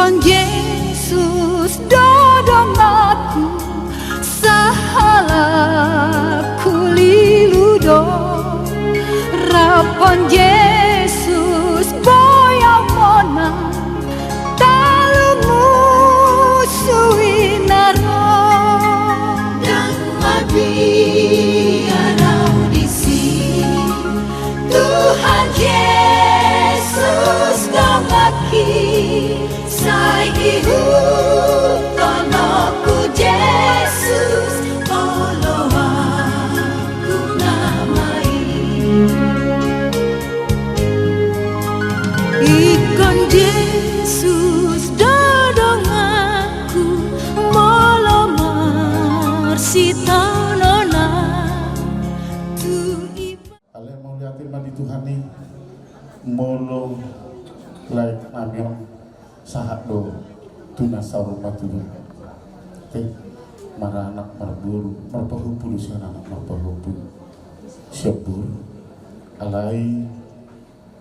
Kon Yesus dodong aku sahala kuliludo rapon Yesus boya mona talumu suinaro dan biarau di sini Tuhan Yesus damaki Saihu tonoku Yesus olo aku namai Ikon Yesus dodong aku molo marsitanona tu iba Ale mau liatin mandi Tuhan nih molo like namyon sahat do tunas sarumah tuh marah anak marburu marpahupu si anak marpahupu syabur alai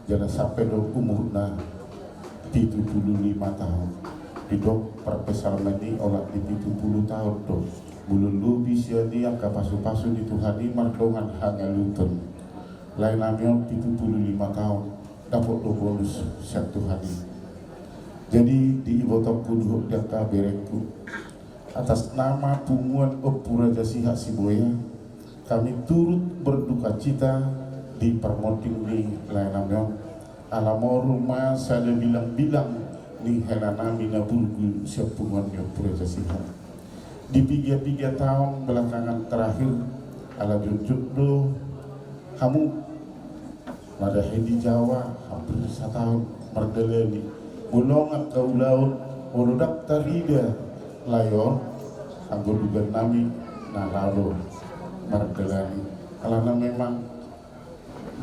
jangan sampai do umurna 75 tahun didok perpesalmeni olah di 70 tahun do bulu lubi siani yang kapasu-pasu di Tuhani mardongan hangalutun lain namanya 75 tahun dapat do bonus siap Tuhani. Jadi di Ibotok Kudu Data Bereku atas nama Punguan Opuraja Siha Siboya kami turut berduka cita di permoting di lainamnya alamor rumah saya bilang-bilang di helana mina burgu siap Punguan Opuraja Siha di 3 tahun belakangan terakhir ala jujur kamu ada di Jawa hampir 1 tahun merdeleni bulongan kau laut urudak tarida layon anggur juga nami nalaro mardelani karena memang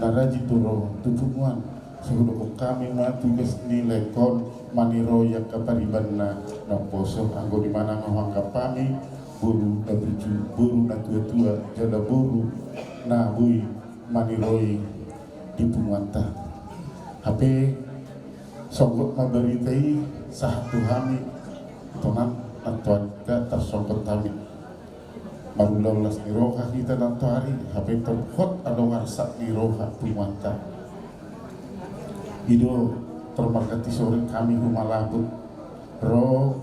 naraji turo tupungan sebelum kami matu tugas nilai kon maniro yang kaparibanna naposo anggur di mana ngawangka kami buru nabuju buru na tua jada buru na bui maniroi di pungwanta HP songkot mabaritai sah Tuhani tonan antuan kita tersongkot kami baru laulas niroha kita nanti hari HP terhot ada ngarsak niroha pungwanta ido termarkati sore kami humalabut roh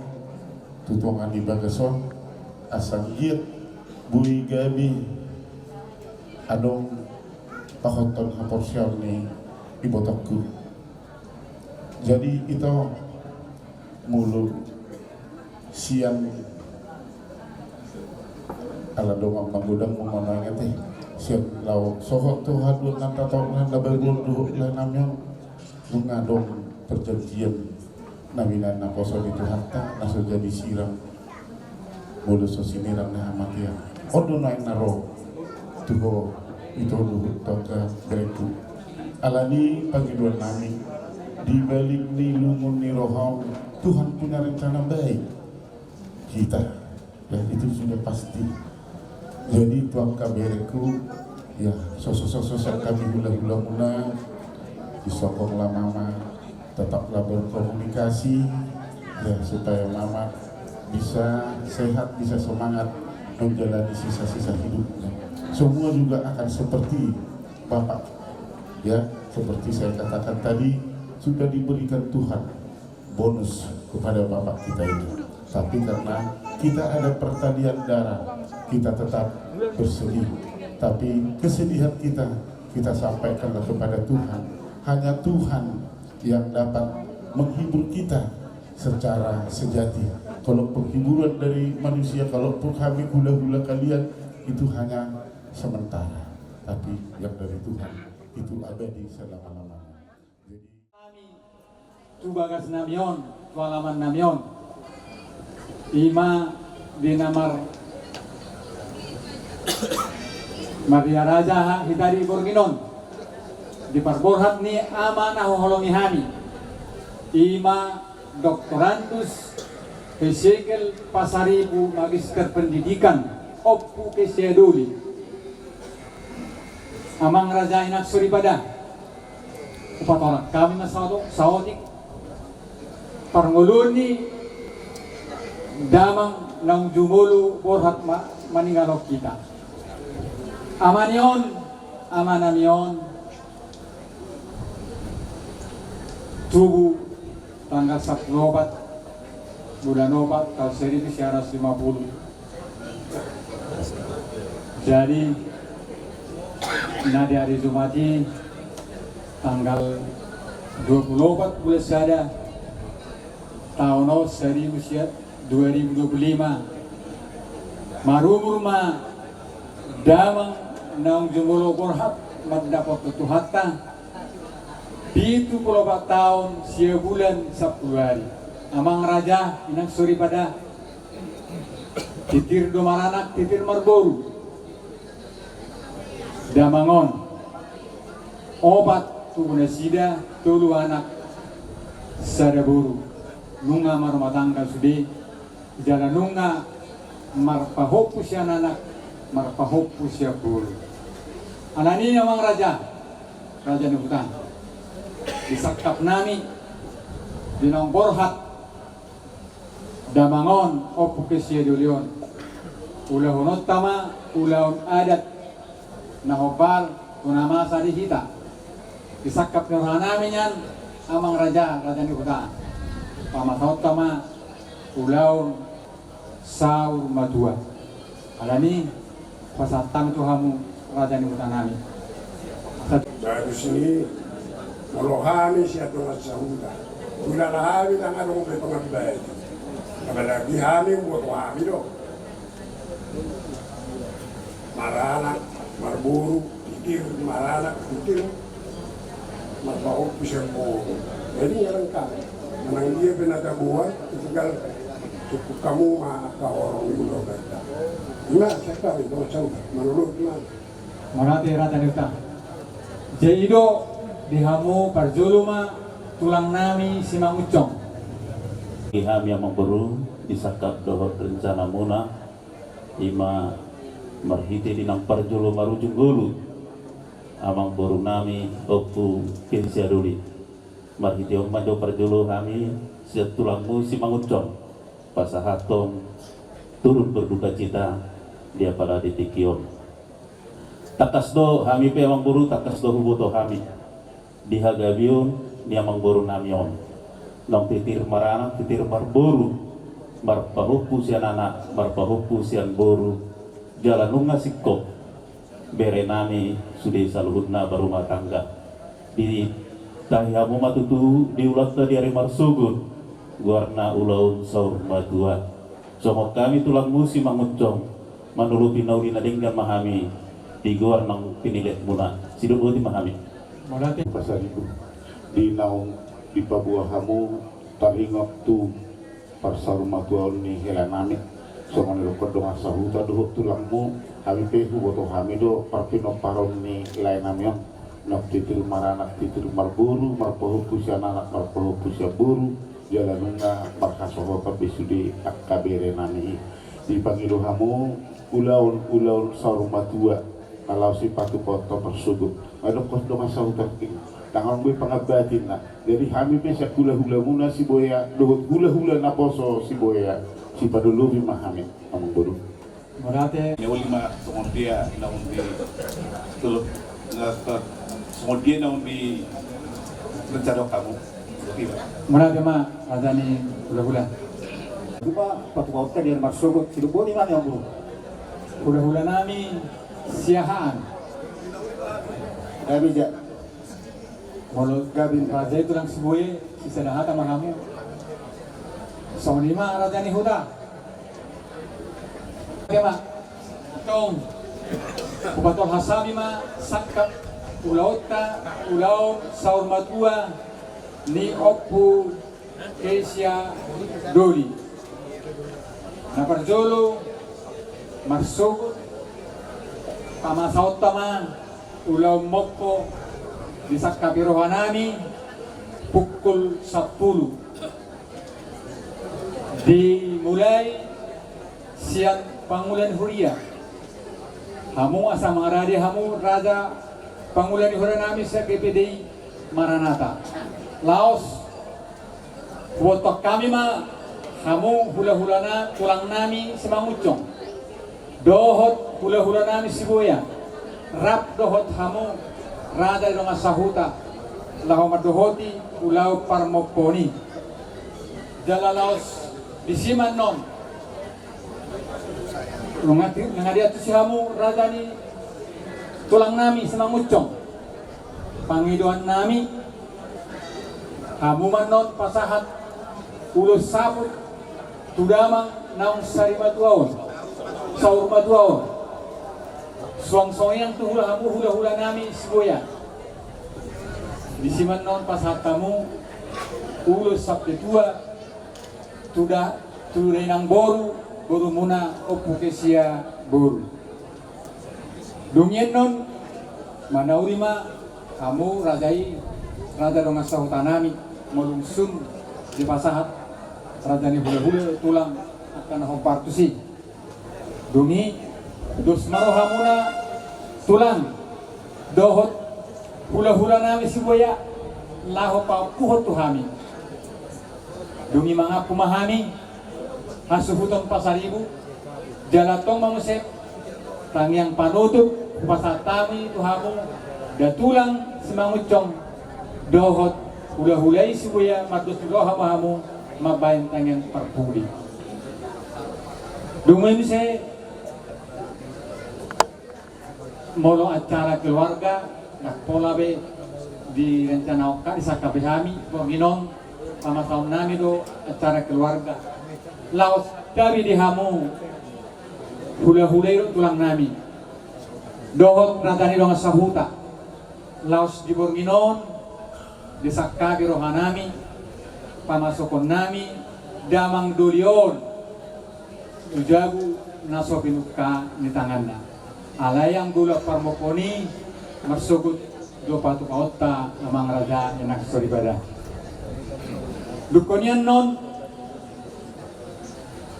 tutungan di bagason asang giat bui gabi adong pahoton haporsial ni ibotokku jadi itu mulu siang ala doang mangudang memanangnya teh siang lau sohot tuh hadut nanta taunan labagul duhuk lanamnya mengadong perjanjian naminan nakoso itu harta naso jadi siram mulu sosinirang nah amatia odo naik naro tuh itu duhuk toka bereku alani panggiluan nami di balik nilumun niroham Tuhan punya rencana baik kita dan itu sudah pasti jadi tuang kabereku ya sosok-sosok kami hula-hula muna disokonglah mama tetaplah berkomunikasi ya supaya mama bisa sehat bisa semangat menjalani sisa-sisa hidupnya semua juga akan seperti bapak ya seperti saya katakan tadi sudah diberikan Tuhan bonus kepada bapak kita ini tapi karena kita ada pertalian darah kita tetap bersedih tapi kesedihan kita sampaikanlah kepada Tuhan hanya Tuhan yang dapat menghibur kita secara sejati kalau penghiburan dari manusia kalaupun kami hula-hula kalian itu hanya sementara tapi yang dari Tuhan itu abadi selama-lamanya. Tubagas namyon, tualaman namyon. Ima dinamar Maria Raja hitari Borginon. Di parborhat ni ama nahoholongihani. Ima doktorandus Pesekel Pasaribu Magister Pendidikan Oppu Keseduli. Amang Raja Inak Suripada. Upat orang kami masalah sawodik Parnguluni damang nang jumulu borhat maningalok kita. Aman namion tubuh tanggal 10 bulan 4 tahun 1950. Jadi nadi hari Jumati tanggal 24 bulan Sada tahun 2025 marumur ma damang nang jumulo borhat mendapat tutuhatta itu 24 tahun 10 bulan 10 hari. Amang raja inang suri pada titir domaranak titir marboru damangon obat tuguna sida tulu anak sadaburu nunga marumatangga sudi jala nunga marpahopu siya anak marpahopu siya buru anani amang raja ni hutan disakap nami dinong borhat damangon opo kesya dulion ulahunot tama ulahun adat na hopal kunamasa di hita disakap nurhan namin yan amang raja ni hutan pamasahot tama ulahun saur madua alani pasatang tuhamu raja ni hutan namin dari sini melohami siya tungat sa huda. Ulalahami ng anong may pangabay. Nabalagi haming buat wami do. Maranak, marburu, titir, maranak, titir. Marbaok pisang po. Jadi ngalang ka. Manang dia pinagabuhan, itigal cukup kamu makakaorong ulo ganda. Ina, sekar ito macam manulog na. Marati raja ni hutan jaido dihamu parjuluma tulang nami simang ucong Iham yang memberu disakap dohot rencana muna ima marhiti dinang parjulu marujung gulu amang boru nami opu kinsiaduli marhiti om mando parjulu kami siat tulangmu simang ucong pasahatong turun berduka cita dia pada ditikion takas do kami pe amang boru takas do huboto kami dihagabion ni amang boru namion nong titir marana titir marboru marpahupu sian anak marpahupu sian boru jalanunga sikko bere nami sudah saluhutna barumah tangga di tahiamu matutu diulat tadi hari marsugun guarna ulaun saur madua somok kami tulang musi mangucong manulupi naulina denggan mahami di guar nang pinilet muna sido di mahami Marati pasal itu di naung di pabuah kamu taringok tu parsaruma tuaun ni helanami so manilokod dong asahuta doh tulangmu kami pehu boto kami do parpino paron ni lain namion nok titir maranak titir marburu marpahupu siya anak marpahupu siya buru jalanunga markasoho kabisudi akabere nami di pangilo kamu ulaun saruma tua kalau si patu foto tersebut ada kos dong asahuta tangan gue pengabatin nak jadi kami bisa hula-hula muna si boya dohot hula-hula naposo si boya si padulu bimahami amang bodoh Marati ne ulima songodia na undi tulog na songodia na undi rencana kamu tiba Marati ma raja ni hula-hula Lupa patukautta dia marsugut silubo ni mana yang buru. hula-hula nami siahaan Kami ja walau gabin raja itu lang sibuye sisa dahat ama kamu so lima raja ni huda kema tong kubatul hasami ma sakap ulaun saur matua ni opu Asia doli na parjolo marsugut pamasaut tama ulaw mokko di sakabirohanami pukul 10 dimulai siang Pangulan Huria hamu asa mangaradi hamu raja Pangulan Huria nami sa KPDI Maranata Laos Wotok kami ma hamu hula-hula na tulang nami si mangucong. Dohot hula-hula nami si buya. Rap dohot hamu rada dong asahuta. Lahu madohoti ulau parmoponi. Jalalaos disiman non. Ngadiat si hamu rada ni tulang nami si mangucong. Pangiduan nami hamu manon pasahat ulos saput tudamang naung sarimatuaon saurmatuaon suang-suang tu hula-hula nami siboya disiman non pasahat kamu ulos sabte tua turenang boru muna opukesia boru dungien non manaurima kamu rada dong asahutanami melungsun di pasahat radani hula-hula tulang akan hompartusi dungi dos marohamuna tulang dohot hula-hula nami siboya laho pa puhot tuhami dungi mga pumahami hasuhuton pasaribu jalatong mamusep tangyang panutup pasatami tuhamu datulang simangucong dohot hula-hulay sibuya matus doha mahamu mabayan tangan parpuli dumen se molo acara keluarga nak pola be di rencana oka di sakabehami minom sama tahun nami do acara keluarga laos dari di hamu hula-hulay tulang nami dohot radani dong sahuta laos di borginon disakabi rohanami pamasokon nami damang dulion ujagu naso pinuka ni tanganna alayang gula parmoponi marsugut do patu kaota amang raja enak soribada dukonian non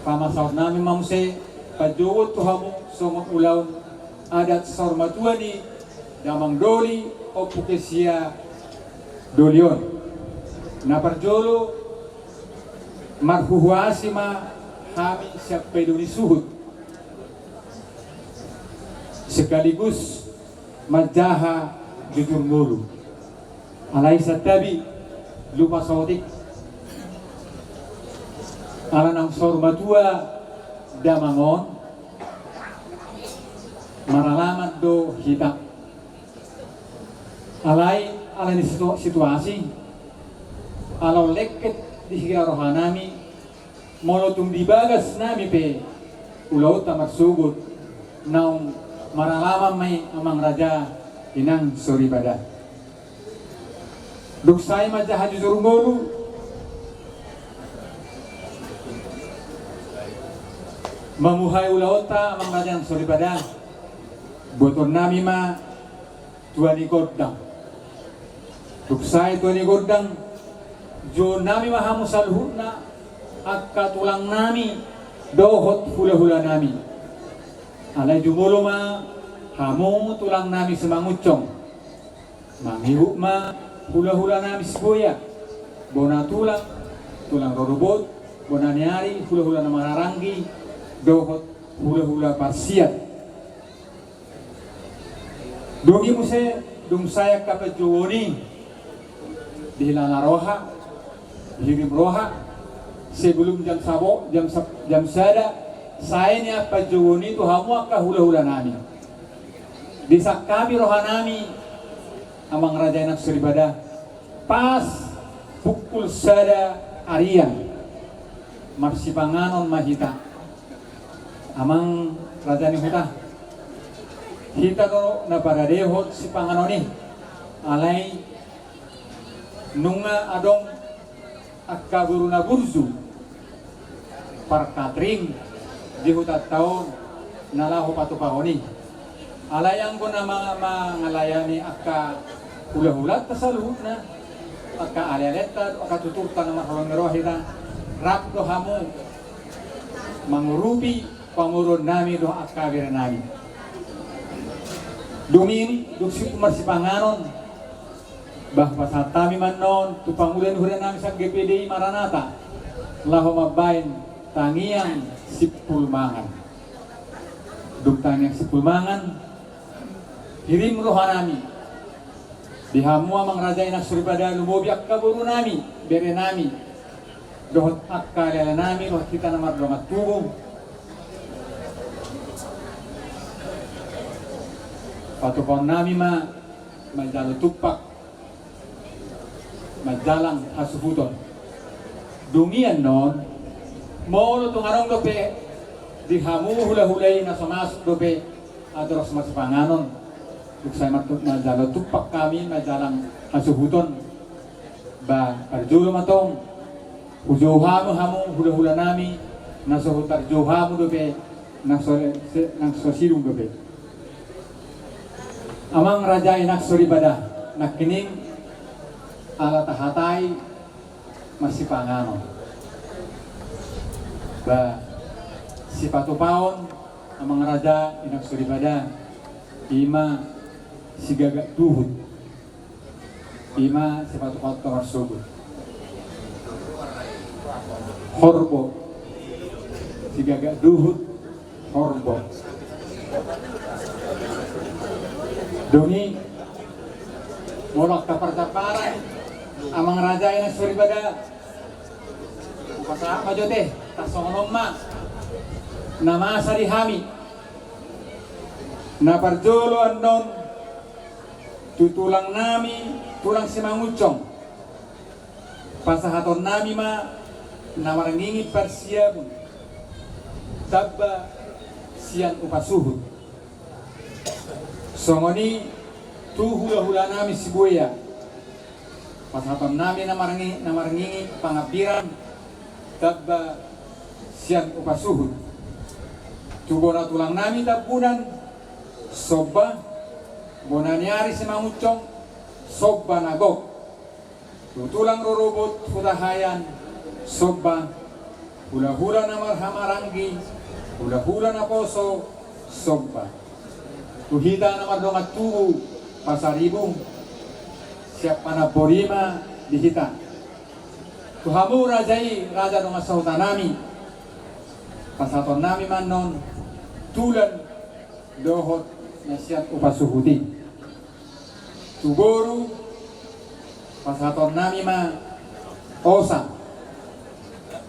pamasok nami mamse pajuwot tuhamu songot ulaun adat sormatuani damang doli o pukesia dolion na parjolo marhuhuasi ma hami siap peduli suhut sekaligus majaha jujur mulu alai satabi lupa sotik alanang sormatua damangon maralamat do hitak alai alani situasi alau leket di hingga rohanami molotum dibagas nami pe ulau tamat sugut naung maralama may amang raja inang soribada duksay majaha jujur mulu mamuhay ulau ta amang raja yang soribada botor nami ma tuani godang duksay tuani godang jo nami mahamu salhutna akka tulang nami dohot hula-hula nami alay jumulo ma hamu tulang nami semangucong mangihu ma hula-hula nami siboya bona tulang rorobot bona niari hula-hula na mararanggi dohot hula-hula parsiat dogi muse dung saya kapajowoni dihilana roha hirim roha sebelum jam sabo jam sada saya ni apa jowoni tu hamu akka hula-hula nami disakabi roha nami amang raja enak seribada pas pukul sada arian marsipanganon mahita amang raja ni huta hita ko na paradehot si panganoni alay nunga adong akka buruna burzu par katring di hutat taon nalaho patupahoni alayang ko na mga ngalayani akka hula-hulat tasaluhut na akka alayaleta akka tuturta na mahawangarohita rap do hamu mangurupi pangurun nami do akka bira nami Dumini, duksi kumarsipanganon bahwa saat kami manon tu pangulan huran namin sa GPDI Maranata laho mabayin tangiang sipulmangan dug tangiang sipulmangan hirim rohanami dihamu amang raja inak suribada lumubi akkaburu nami bere nami dohot akkalala nami dohot kita namar domat tubong patupon nami majalo tupak majalang hasufuton dungian non molo tung arong dope dihamu hula-hulay na sumasok dope adoros maspanganon uksay majalo tupak kami majalang hasufuton ba arjulo matong ujuhamu hamu hula-hula nami nasuhutar juhamu dope nang sosilung dope amang raja inak suribada nakining ala tahatay masipangano ba si patupaon ang mga raja inak suribada ima si gagak tuhod ima si patupaon kamarsugod horbo si gagak duhod horbo dungi molok kapartaparan amang raja yang suribada pasak majote tasongonom ma namasa dihami naparjolo andon tutulang nami tulang simangucong pasahaton nami ma namarangingit parsiabun tabba siang upasuhud songoni tu hula-hula nami sibuya pasahaton nami namarangi pangapiran tabba siang upasuhud tubona tulang nami tabunan soba bonaniari si mangucong soba nagok tutulang rurubot hudahayan soba hula-hula na marhamaranggi hula-hula na poso soba tuhita na mardongat tubu pasaribong siapa na borima dihita tuhamu rajai raja dong asahutan nami pasaton nami manon tulan dohot na siap upasuhudi tuboru pasaton nami ma osa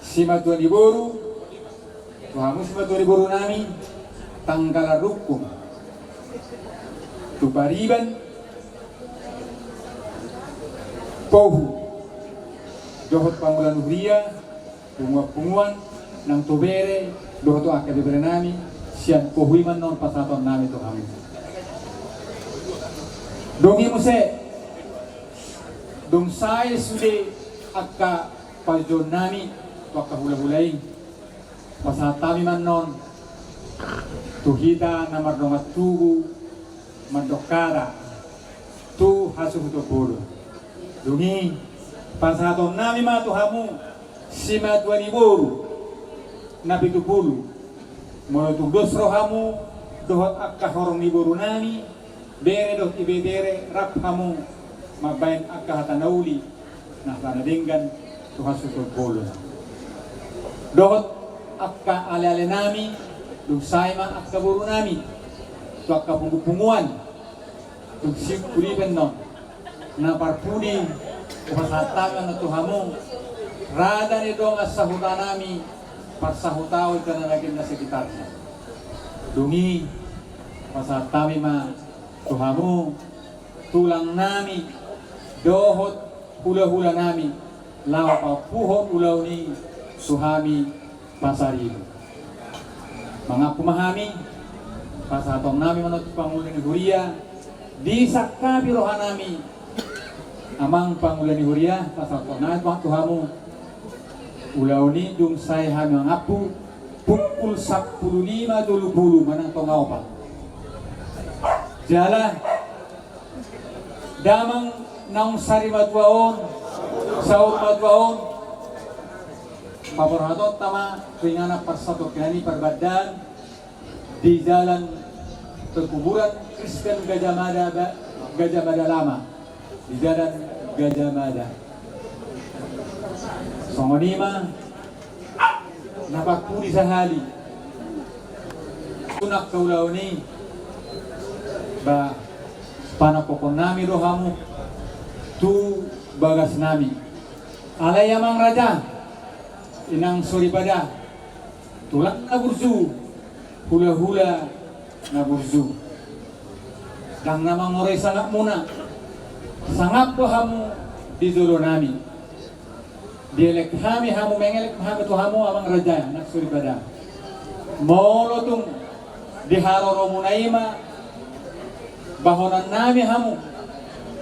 sima tuan iboru tuhamu sima tuan iboru nami tanggal rukum tupariban pohu dohot pangulan uhria punguan nang tubere dohot akadebere nami sian pohuiman non pasaton nami to kami dongi muse dong sai sude akka paljon nami to akka hula-hulai pasatami man non tuhita namar dongat tugu mandokara tu hasuhuto bodo dungi pasaton nami matuhamu sima 2000 nabi tupulu mono dos rohamu dohot akka horong niburu nami bere doh ibedere rap hamu mabain akka hatanauli nah tanadenggan tu hasuhuto bodo dohot akka ale-ale nami dusayma akka buru nami tu akka punguan tu sikuliben non na parpudi upasatagan na tuhamu rada ni dong asahutan nami parsahutaw ka na lagi na sekitarnya dungi pasatami ma tuhamu tulang nami dohot hula-hula nami lawa papuhot ulaw ni suhami pasaribu mga pumahami pasatong nami manot pangulan ni Huria di sakkabi rohan nami amang pangulan ni Huria pasatong nami tuhamu ulaw ni dung say hami ang apu pukul 15:20 manang tongaw pa jala damang naung sari matwaon saot matwaon paborhatot tama tuingana parsato kinani perbadan di jalan perkuburan Kristen Gajah Mada Lama di jalan Gajah Mada. Songonima napakpuri sa hali. Tunak kaulaw ni ba panapokon nami rohamu tu bagas nami. Alay amang raja inang Suripada tulang na burzu hula-hula na burzu. Dang namang oray sangap muna. Sangap to hamu di dulo nami. Dielek kami hamu mengelek kami to hamu amang raja nak Suripada. Molo tung diharoro munaima bahonan nami hamu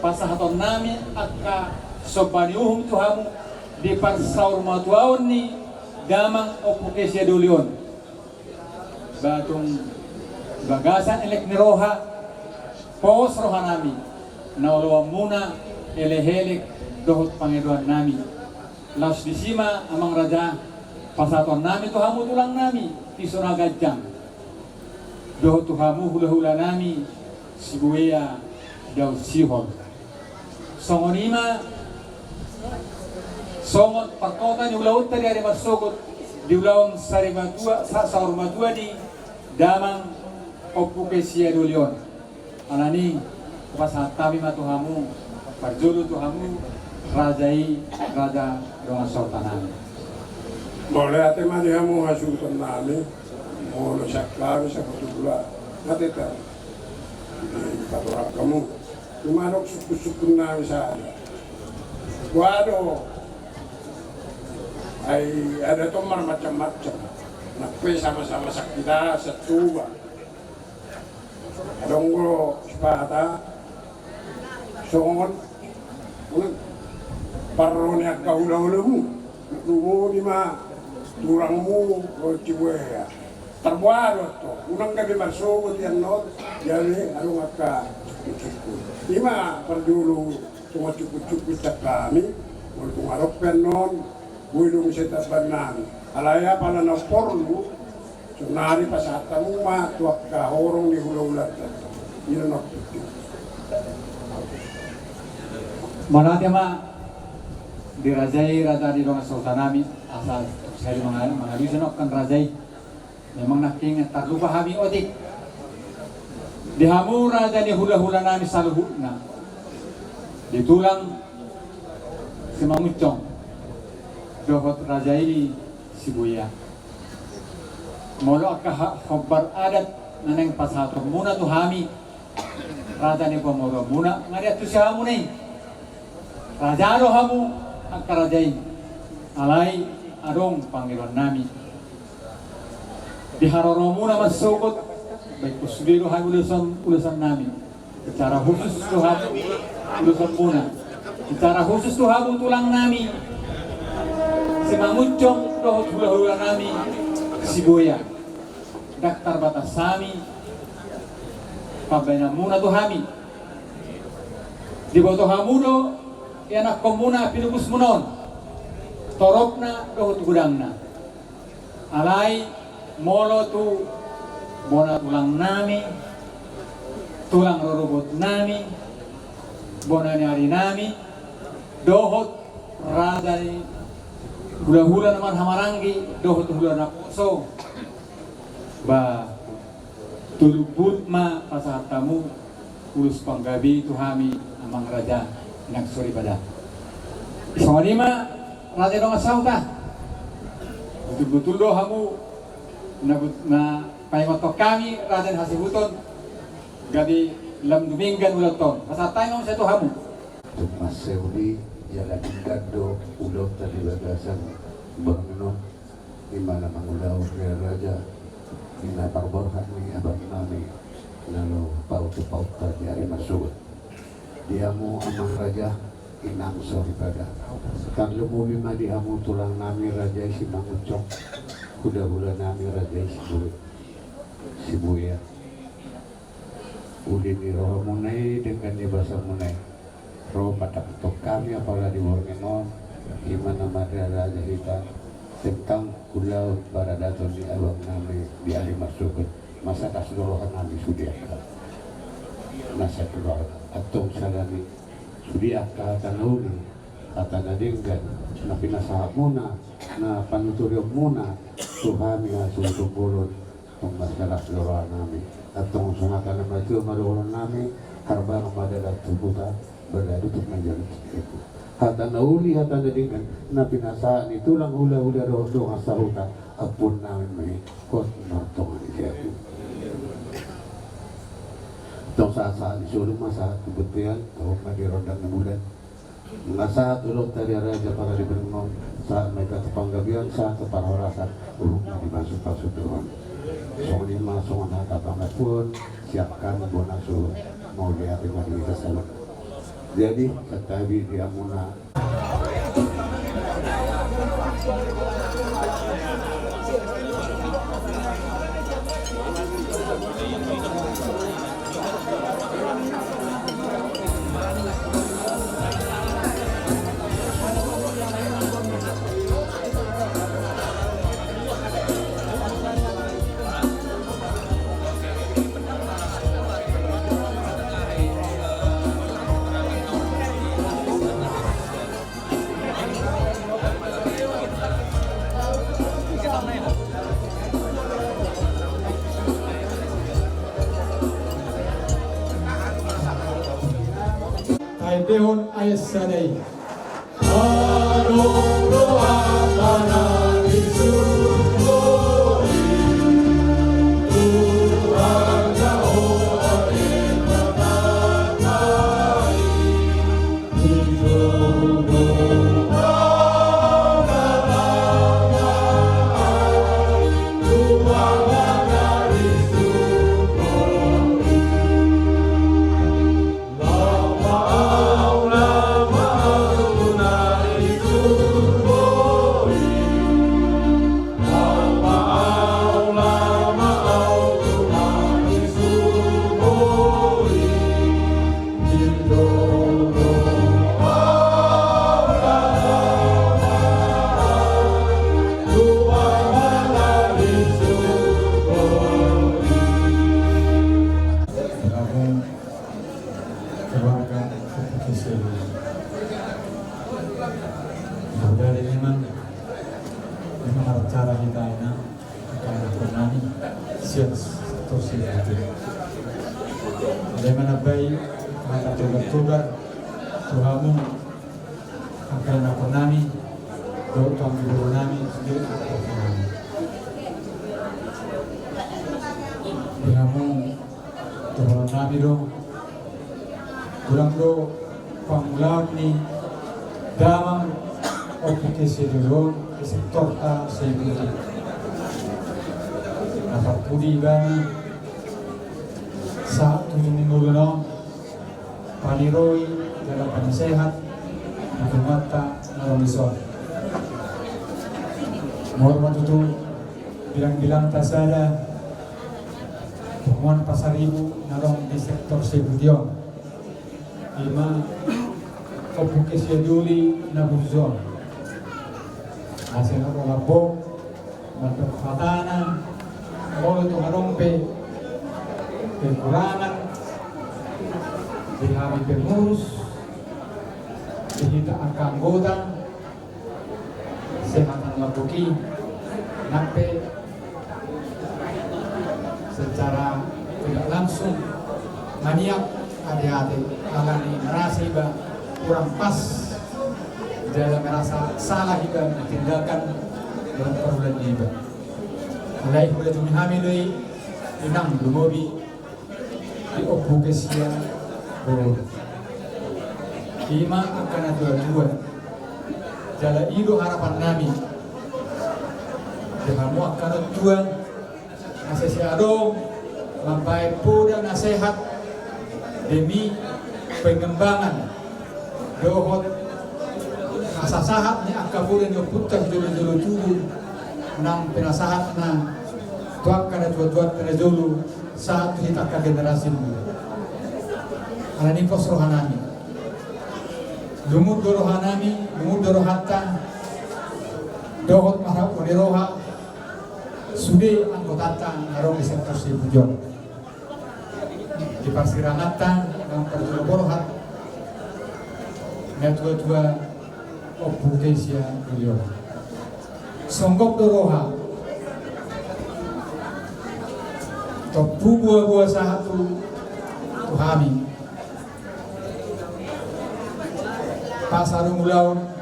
pasahaton nami akka sobaniuhum tu hamu di parsaur matuaon ni damang okukesya dulion batung bagasan elek ni roha pos roha nami naulawa muna elehelek dohot pangeduan nami las disima amang raja pasahaton nami tu hamu tulang nami isura gajang dohot tu hamu hula-hula nami Sibuya daw sihon. Songonima songot pakota ni ulaut tadi ari masukot di ulawang sarimatua sa saurmatua di damang opukesia dulion. Anani pasatami matuhamu parjulu tuhamu rajai raja dengan sultanan. Boleh ate mani hamu hasutan nami mau saklar sa kutula nateta paturap kamu lumanok suku-suku nami sa wado ay ada tomar macam-macam nakwe sama-sama sakita sa tuba adonggo sepata songon paroni at kaula-ulamu lumo lima turangmu o cibuaya terbuat to unang gabi masuk yan not jadi anu ngaka cukup lima perdulu cuma cukup tak kami untuk ngarok penon bulung setabanan alaya pala na porlu sunari pasatamu ma tuak ka horong ni hula-hula ini nok Manatya ma dirajai raja di dong sultanami asal sekali mengalusin kan rajai memang naking tarlupa hami otik dihamu raja ni hula-hula nami saluhutna ditulang si Mangucong dohot raja ini Sibuya molo ka khobar adat naneng pasato muna tu hami raja ni pamoro muna ngari tu siya hamu ni raja lo hamu akka rajai alai adong panggilan nami diharoro muna masukot baik kusudiro hai ulusan nami secara khusus Tuhan ulusan muna secara khusus Tuhan tulang nami si Mangucong dohot hula-hula nami Sibuya daktar batas sami pabena muna tuhami di bawah hamudo yanak komuna pinubus munon torokna dohot gudangna alai molo tu bona tulang nami tulang rorobot nami bona nyari nami dohot raja hula-hula naman hamarangi dohot hula na puso ba tulubut ma pasatamu ulus panggabi tuhami amang raja nang Suripada songonima raja dong asauta betul-betul do hamu na paimotok kami raden hasibuton gabi lam duminggan ulaton pasatay mo sa to hamu Mas Seuli yang gado ulo tadi bagasan bangunan di mana mengulau kaya raja ina parborhan ni abang nami lalu paut tadi hari masuk diamu amang raja inang Suripada kan lumumi ma diamu tulang nami raja si Mangucong hula-hula nami raja Sibuya uli ni roh munai dengan di bahasa munai roh patak tok kami apalagi di Borneo gimana madra raja kita tentang kulau para dato di abang nami di ali masuk masa keseluruhan nami sudah masa keluar atau salami Sudi akka tanahuli atanadinggan na pinasahat muna na panuturyog muna Tuhan nga susupulot kung masalas loroan namin at kung sunatan naman ito malukulan namin harbang madalat tubuta berladutuk menjalit itu hata nauli hata nadinggan na pinasahat ito lang hula-hula doon ang sahuta apun namin may kot martongan ito itong saat disulong masahat kebutian tahun madirondang na bulan mga saat ulog tali raja para dibernong saat may katapanggabian saat keparhorasan ulog na dimasuk-pasuk Tuhan so ini masuk na kapangat pun siapkan bonasu mau lihat di sana jadi katabi dia muna Taipehon ayat sadai. Dari memang cara kita ini akan bernani siap terus itu. Bagaimana baik maka tugas Tuhanmu akan bernani, doa bernani sendiri bernani. Kamu Tuhan Nabi dong, kurang do pamulaan ni damang oke sedulur sektor ta sebelum dapat pudi bang saat minggu lalu paniroi dalam penasehat mata naromisor mormat itu bilang-bilang tasada temuan pasar ibu narong di sektor Sebudion 5 oke seduli nabuzon hasil labok, berfatana, mulai itu ngerompe, kekurangan, dihami pengurus, dihita angka anggota, sehatan laboki, nape, secara tidak langsung, maniak, hati-hati, alani merasa iba kurang pas, dalam merasa salah iba tindakan dalam perbuatan iba. Mulai boleh tumihami inang lumobi di obu kesia boro. Ima akan dua jala ido harapan nami. Dengan mu akan dua asesi ado lampai puda nasihat demi pengembangan dohot asasahat ni akabulan yung putang dulu tubuh nang pinasahat na tuwag ka na tuwad ka na dulu saat kita ka generasi mo. Alanin po rohanami. Lumud rohanami, lumud rohata, dohot maharap uniroha, sudi ang kotata narong isang persibujon. Di parsirangatan ng perjuluborohat, tua-tua Opu Kesia Julio Songgok Doroha Topu buah-buah satu Tuhami Pasarung Ulau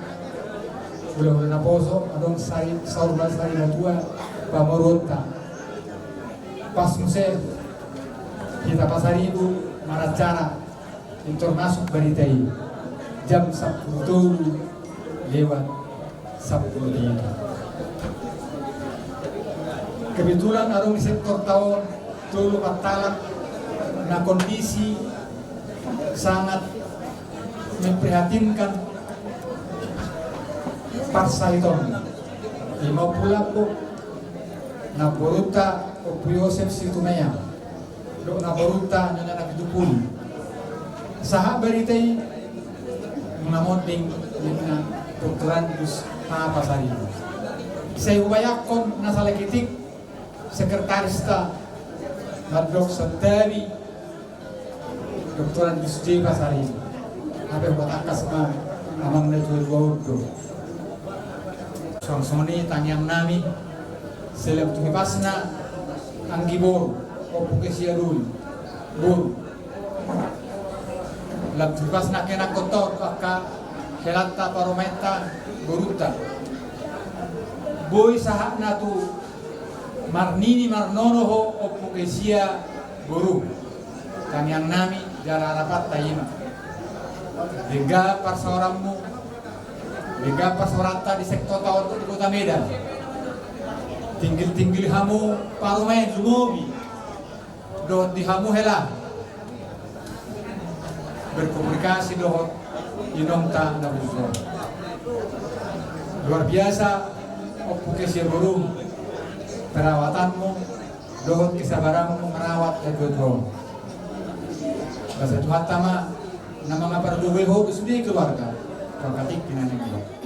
na poso adong sari saurba sari na tua pamoronta pas muse kita pasari ibu maracara intor masuk baritai jam 10 lewat 10 kebetulan adong di sektor tahun tulu patalak na kondisi sangat memprihatinkan parsa itu lima pulang po na boruta o Yosef Situmaya do na boruta nyo na nakitupul saha beritay mga moding na dokteran dus pasari sa ubayakon na salakitik sekretaris ta madrok sandabi dokteran dus di pasari abe batakas ma amang na jual do Soni tangyang nami seleb tuhipasna ang gibor o pukesiarul bur lab tuhipasna kena kotor akka helanta paromenta buruta boy sahak na tu marnini marnono ho o pukesia buru tangyang nami jara rapat tayima lega parsorammu Lega pasorata di sektor tahun di kota Medan. Tinggil hamu parumen lumobi. Dohot di hamu hela. Berkomunikasi dohot inongta na buso. Luar biasa opukesi burung perawatanmu dohot kesabaranmu merawat kedua. Bahasa Tuhan tama na mga parduwe ho sudi keluarga. Pagkatik pinanagay.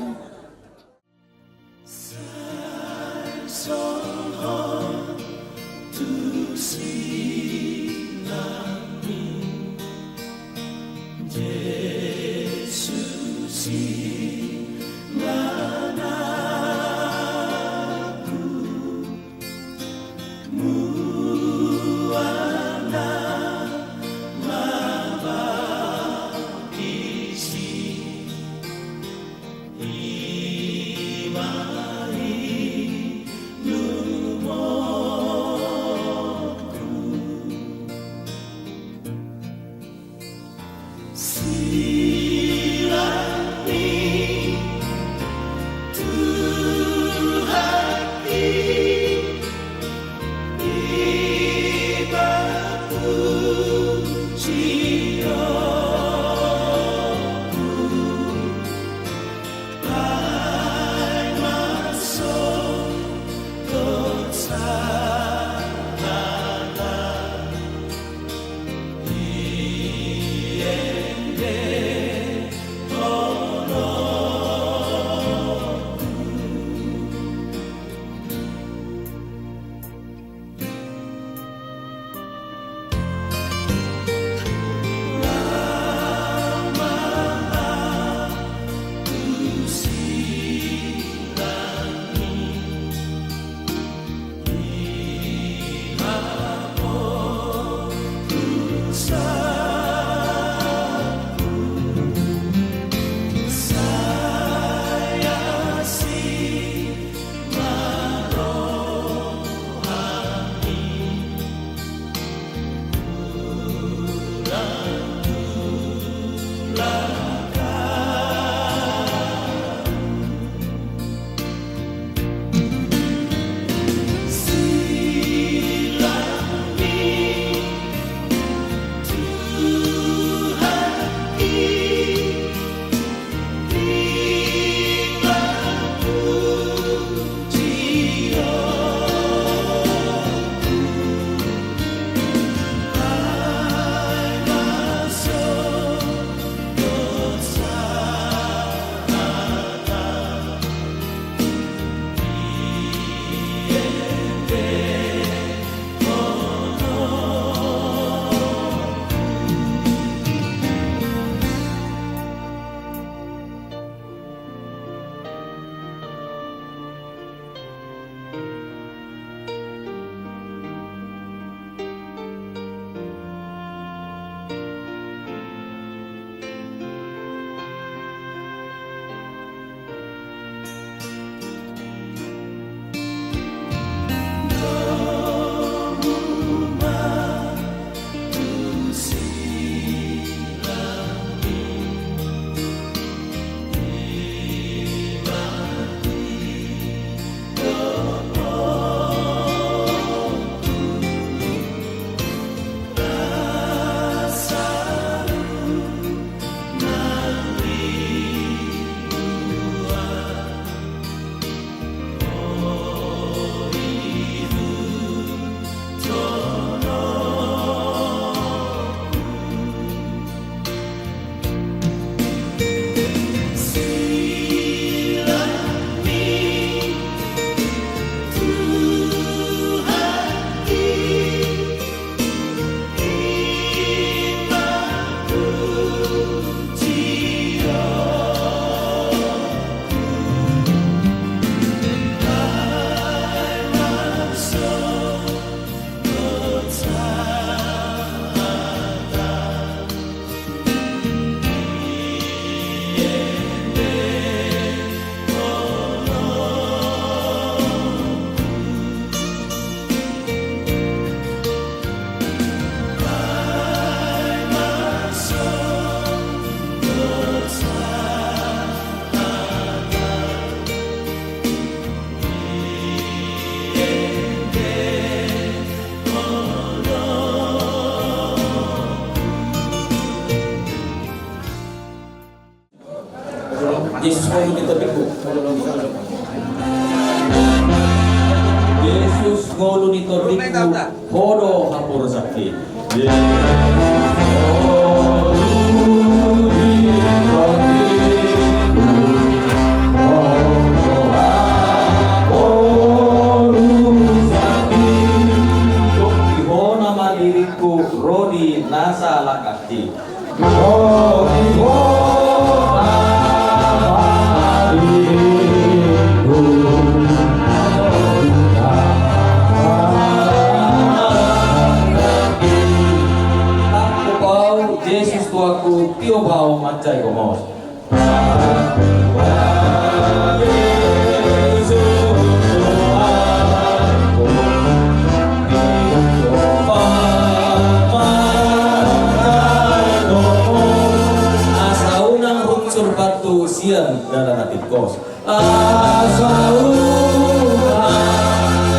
Yesus ngolu ni tordiku hodo hapur sakit. Rodi nasa lakati. Yesus tuaku tio bau macai gomos. Batu siang dalam hati kos asauna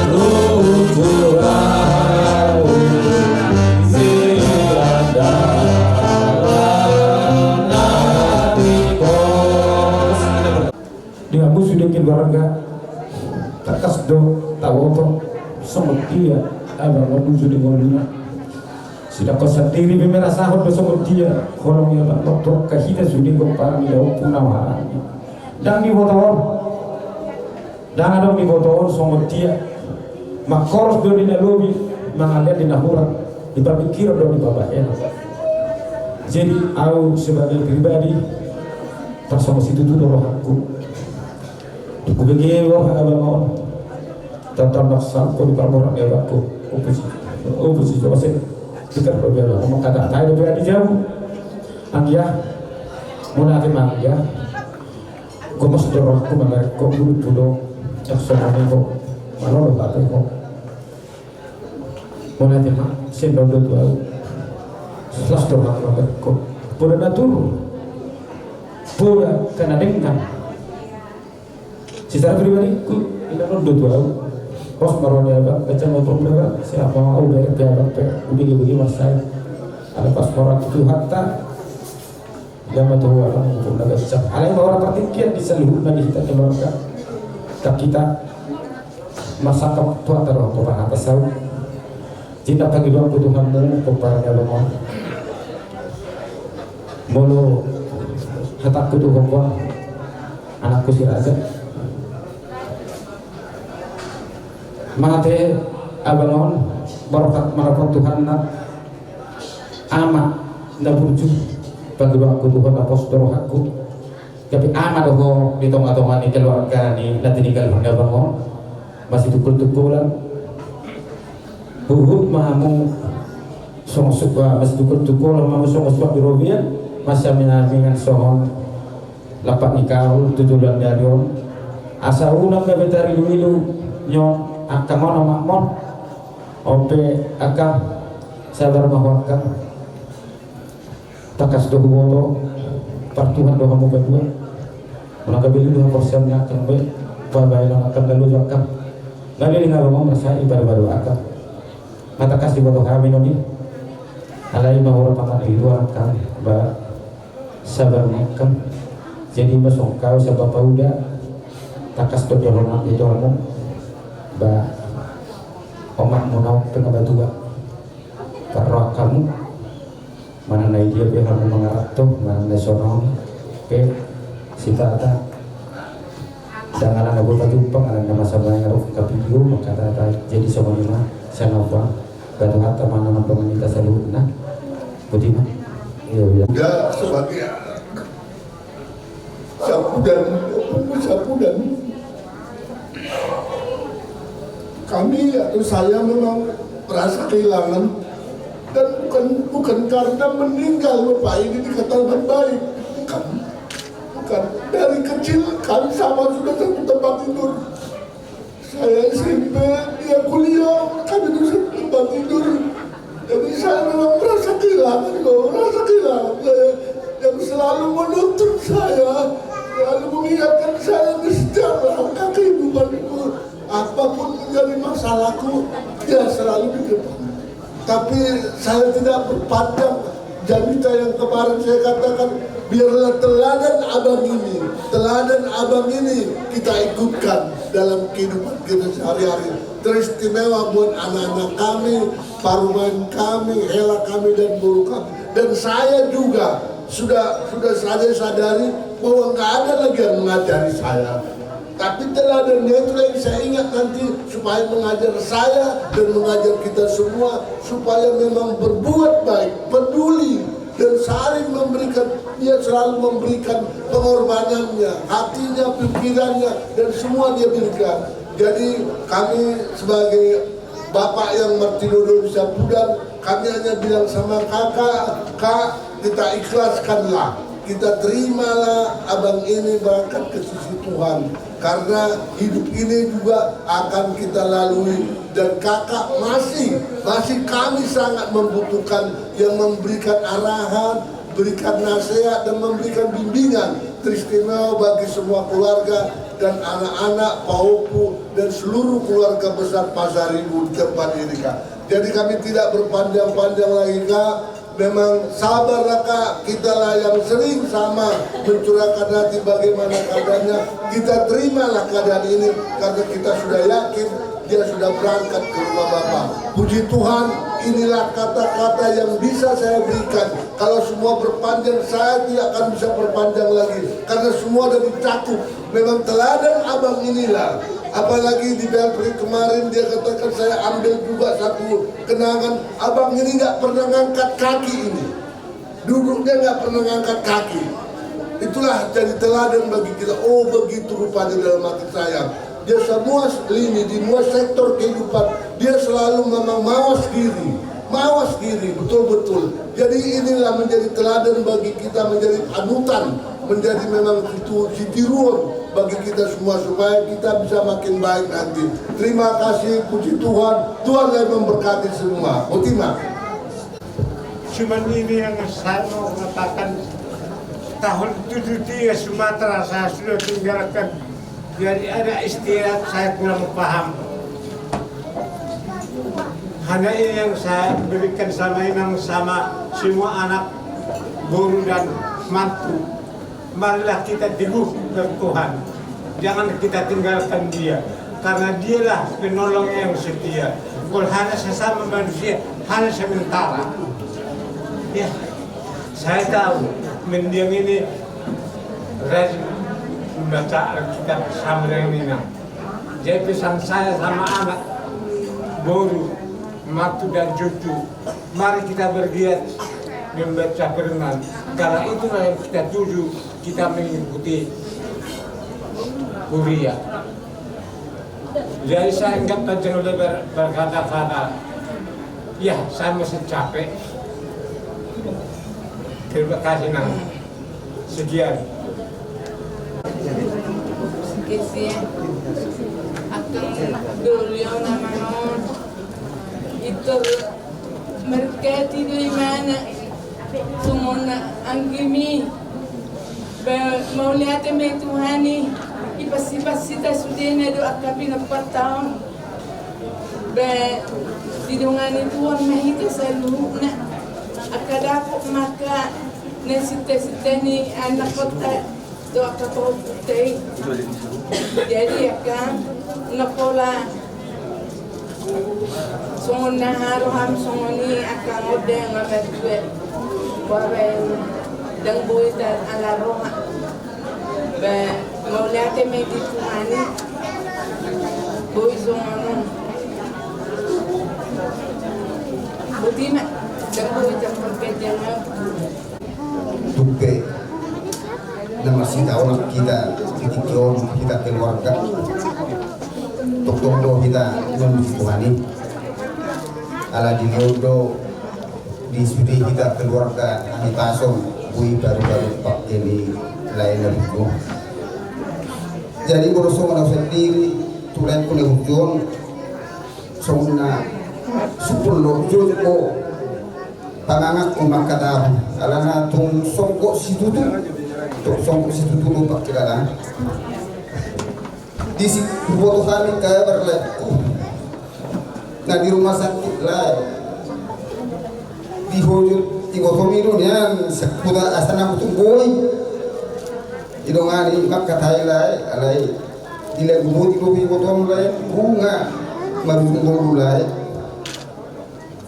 rujuran siang dalam hati kos. Dengan musuh dengan warga takas do tawoto semetia abang musuh dengan dunia. Sudah kau sendiri merasa hot bersama dia. Kalau dia tak betul, kita sudah kompar dia punah dan di botol, dan ada di botol sama dia. Makors do di lobi, mengalir di nahura, dipikir do di bawah ya. Jadi aku sebagai pribadi bersama situ tu roh aku. Aku begini roh abang tentang masalah kau di bawah dia aku. Oposisi masih. Kita berbeda, ngomong kata saya berbeda di jauh. Anggia, mula ke manggia, kau mesti dorong aku mengalir kau dulu dulu, tak semua ni kau, malu lo kata kau. Mula ke mang, sendok dulu aku, selas dorong aku mengalir kau. Pura natur, pura kena dengar. Secara pribadi, ku tidak dulu aku. Pos marone apa, baca maupun berapa, siapa mau dari pihak bagi masai, ada pas orang itu hatta, yang betul orang untuk naga sisa. Ada yang orang tertinggi di seluruh nabi kita keluarga, tak kita masa ketua terus peran atas tahu. Jika pagi doang Tuhanmu perannya lemah, mulu hatak kudu hamba, anakku si raja. Mate abangon barokat marapat Tuhan nak ama ndaburju bagi aku Tuhan apostol aku tapi ama doho di tengah-tengah ni keluarga ni nanti tinggal bangun masih tukul-tukulan buhut mahamu song suka masih tukul-tukulan mahamu song suka birobian masih menyampingan sohon lapak nikah tujulan darion asa unang bebetari dulu nyon akamono makmon ope akam sabar mahwakam takas dohu woto partuhan doha mu berdua menangkap beli 2% nya akan baik babaylan akan lalu jakam ngali nga ngomong masai baru-baru akam matakas di woto kami noni alai mahura paman itu akan ba sabar makam jadi masong kau sabab udah takas do doha itu kamu ba omak munau tengah batu ba karena kamu mana nai dia be kamu mengarah tuh mana nai sonong ke sitata jangan ada batu pang ada masa banyak ruf ke video maka tata jadi sama lima sanova batu harta mana pemerintah selalu nah putih mah iya dia sebagai sapu dan kami atau saya memang merasa kehilangan dan bukan karena meninggal Bapak ini dikatakan baik bukan dari kecil kami sama sudah satu tempat tidur saya SMP dia kuliah kami itu satu tempat tidur jadi saya memang merasa kehilangan yang selalu menuntut saya selalu mengingatkan saya di setiap langkah kehidupan itu apapun menjadi masalahku dia selalu di depan tapi saya tidak berpanjang janita yang kemarin saya katakan biarlah teladan abang ini teladan abang ini kita ikutkan dalam kehidupan kita sehari-hari. Teristimewa buat anak-anak kami, paruman kami, hela kami dan guru kami. Dan saya juga sudah saya sadari bahwa nggak ada lagi yang mengajari saya. Tapi teladannya itu yang saya ingat nanti supaya mengajar saya dan mengajar kita semua supaya memang berbuat baik, peduli dan saling memberikan. Dia selalu memberikan pengorbanannya, hatinya, pikirannya dan semua dia berikan. Jadi kami sebagai bapak yang Martinodo bisa Pudang, kami hanya bilang sama kakak, kak kita ikhlaskanlah, kita terimalah abang ini berangkat ke sisi Tuhan. Karena hidup ini juga akan kita lalui dan kakak masih kami sangat membutuhkan yang memberikan arahan, berikan nasihat dan memberikan bimbingan teristimewa bagi semua keluarga dan anak-anak Pak Opu dan seluruh keluarga besar Pasaribu di tempat ini Kak. Jadi kami tidak berpanjang-panjang lagi Kak. Memang sabarlah Kak, kita lah yang sering sama mencurahkan hati bagaimana keadaannya. Kita terimalah keadaan ini karena kita sudah yakin dia sudah berangkat ke rumah Bapak. Puji Tuhan, inilah kata-kata yang bisa saya berikan. Kalau semua berpanjang, saya tidak akan bisa berpanjang lagi karena semua sudah dicakup. Memang teladan abang inilah. Apalagi di Belpri kemarin dia katakan saya ambil juga satu kenangan, abang ini nggak pernah ngangkat kaki ini, duduknya nggak pernah ngangkat kaki. Itulah jadi teladan bagi kita. Oh begitu rupanya dalam hati saya. Dia semua lini di semua sektor kehidupan dia selalu memang mawas diri betul-betul. Jadi inilah menjadi teladan bagi kita, menjadi panutan, menjadi memang itu tiruan bagi kita semua supaya kita bisa makin baik nanti. Terima kasih, puji Tuhan. Tuhan yang memberkati semua. Otima. Cuma ini yang saya mau katakan. Tahun 73 Sumatera saya sudah tinggalkan. Jadi ada istilah saya kurang paham. Hanya ini yang saya berikan sama semua anak, guru dan mantu. Marilah kita teguh ke Tuhan. Jangan kita tinggalkan dia. Karena dialah penolong yang setia. Kalau hanya sesama manusia, hanya sementara. Ya, saya tahu mendiang ini rajin membaca Alkitab sama dengan Nina. Jadi pesan saya sama anak, guru, mantu dan cucu, mari kita bergiat membaca firman. Karena itulah yang kita tuju, kita mengikuti kuliah. Jadi saya enggak panjang lebar berkata-kata. Ya, saya masih capek. Terima kasih Nang. Sekian. Sekian. Akan dulu naman itu mereka tidak mana semua anggimi mau lihat Tuhani ipasita sudena do akapi na patang be didungan Tuhan mahita sa luhuna akadako maka nesita ni anak kota do akapotay jadi akan napola sungon na haruham sungon ni akan odeng ngametwe babe dang buitan ala roha be maulate me ditumani boizongan budima dang buitan perkejangan duke na masih tahu kita titikyon kita keluarga tokdo kita menuju ala dinyodo di sudi kita keluarga di pasong kui baru-baru pak ini lain itu. Jadi kalau semua sendiri tulen kune ujung semua sepuluh ujung ko pangangat umat kata alana tung songkok situ lupa kira di situ foto kami kayak berlet. Nah di rumah sakit lah di hujung tiga pemilu yang sekuda asana kutu boy idongani makkatai lai alai ile gubuti kopi potong lai bunga marunggol lai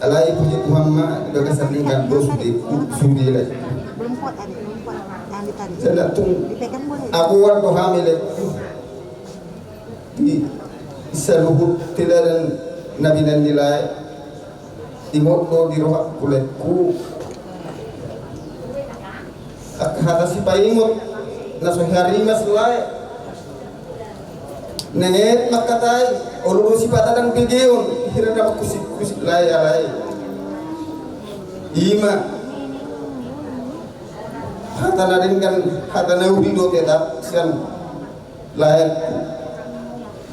alai puji Tuhan ma daga sandingkan dos sudi lai saya tung aku wan to hamile di saluhut tilaran nabi nan nilai timotno di rohak kuletku hata si paimut na sohari mas lai nenget makatai olu si patadang pigeon hirada kusik lai alai ima hata narin kan hata naudi do tetap kan layak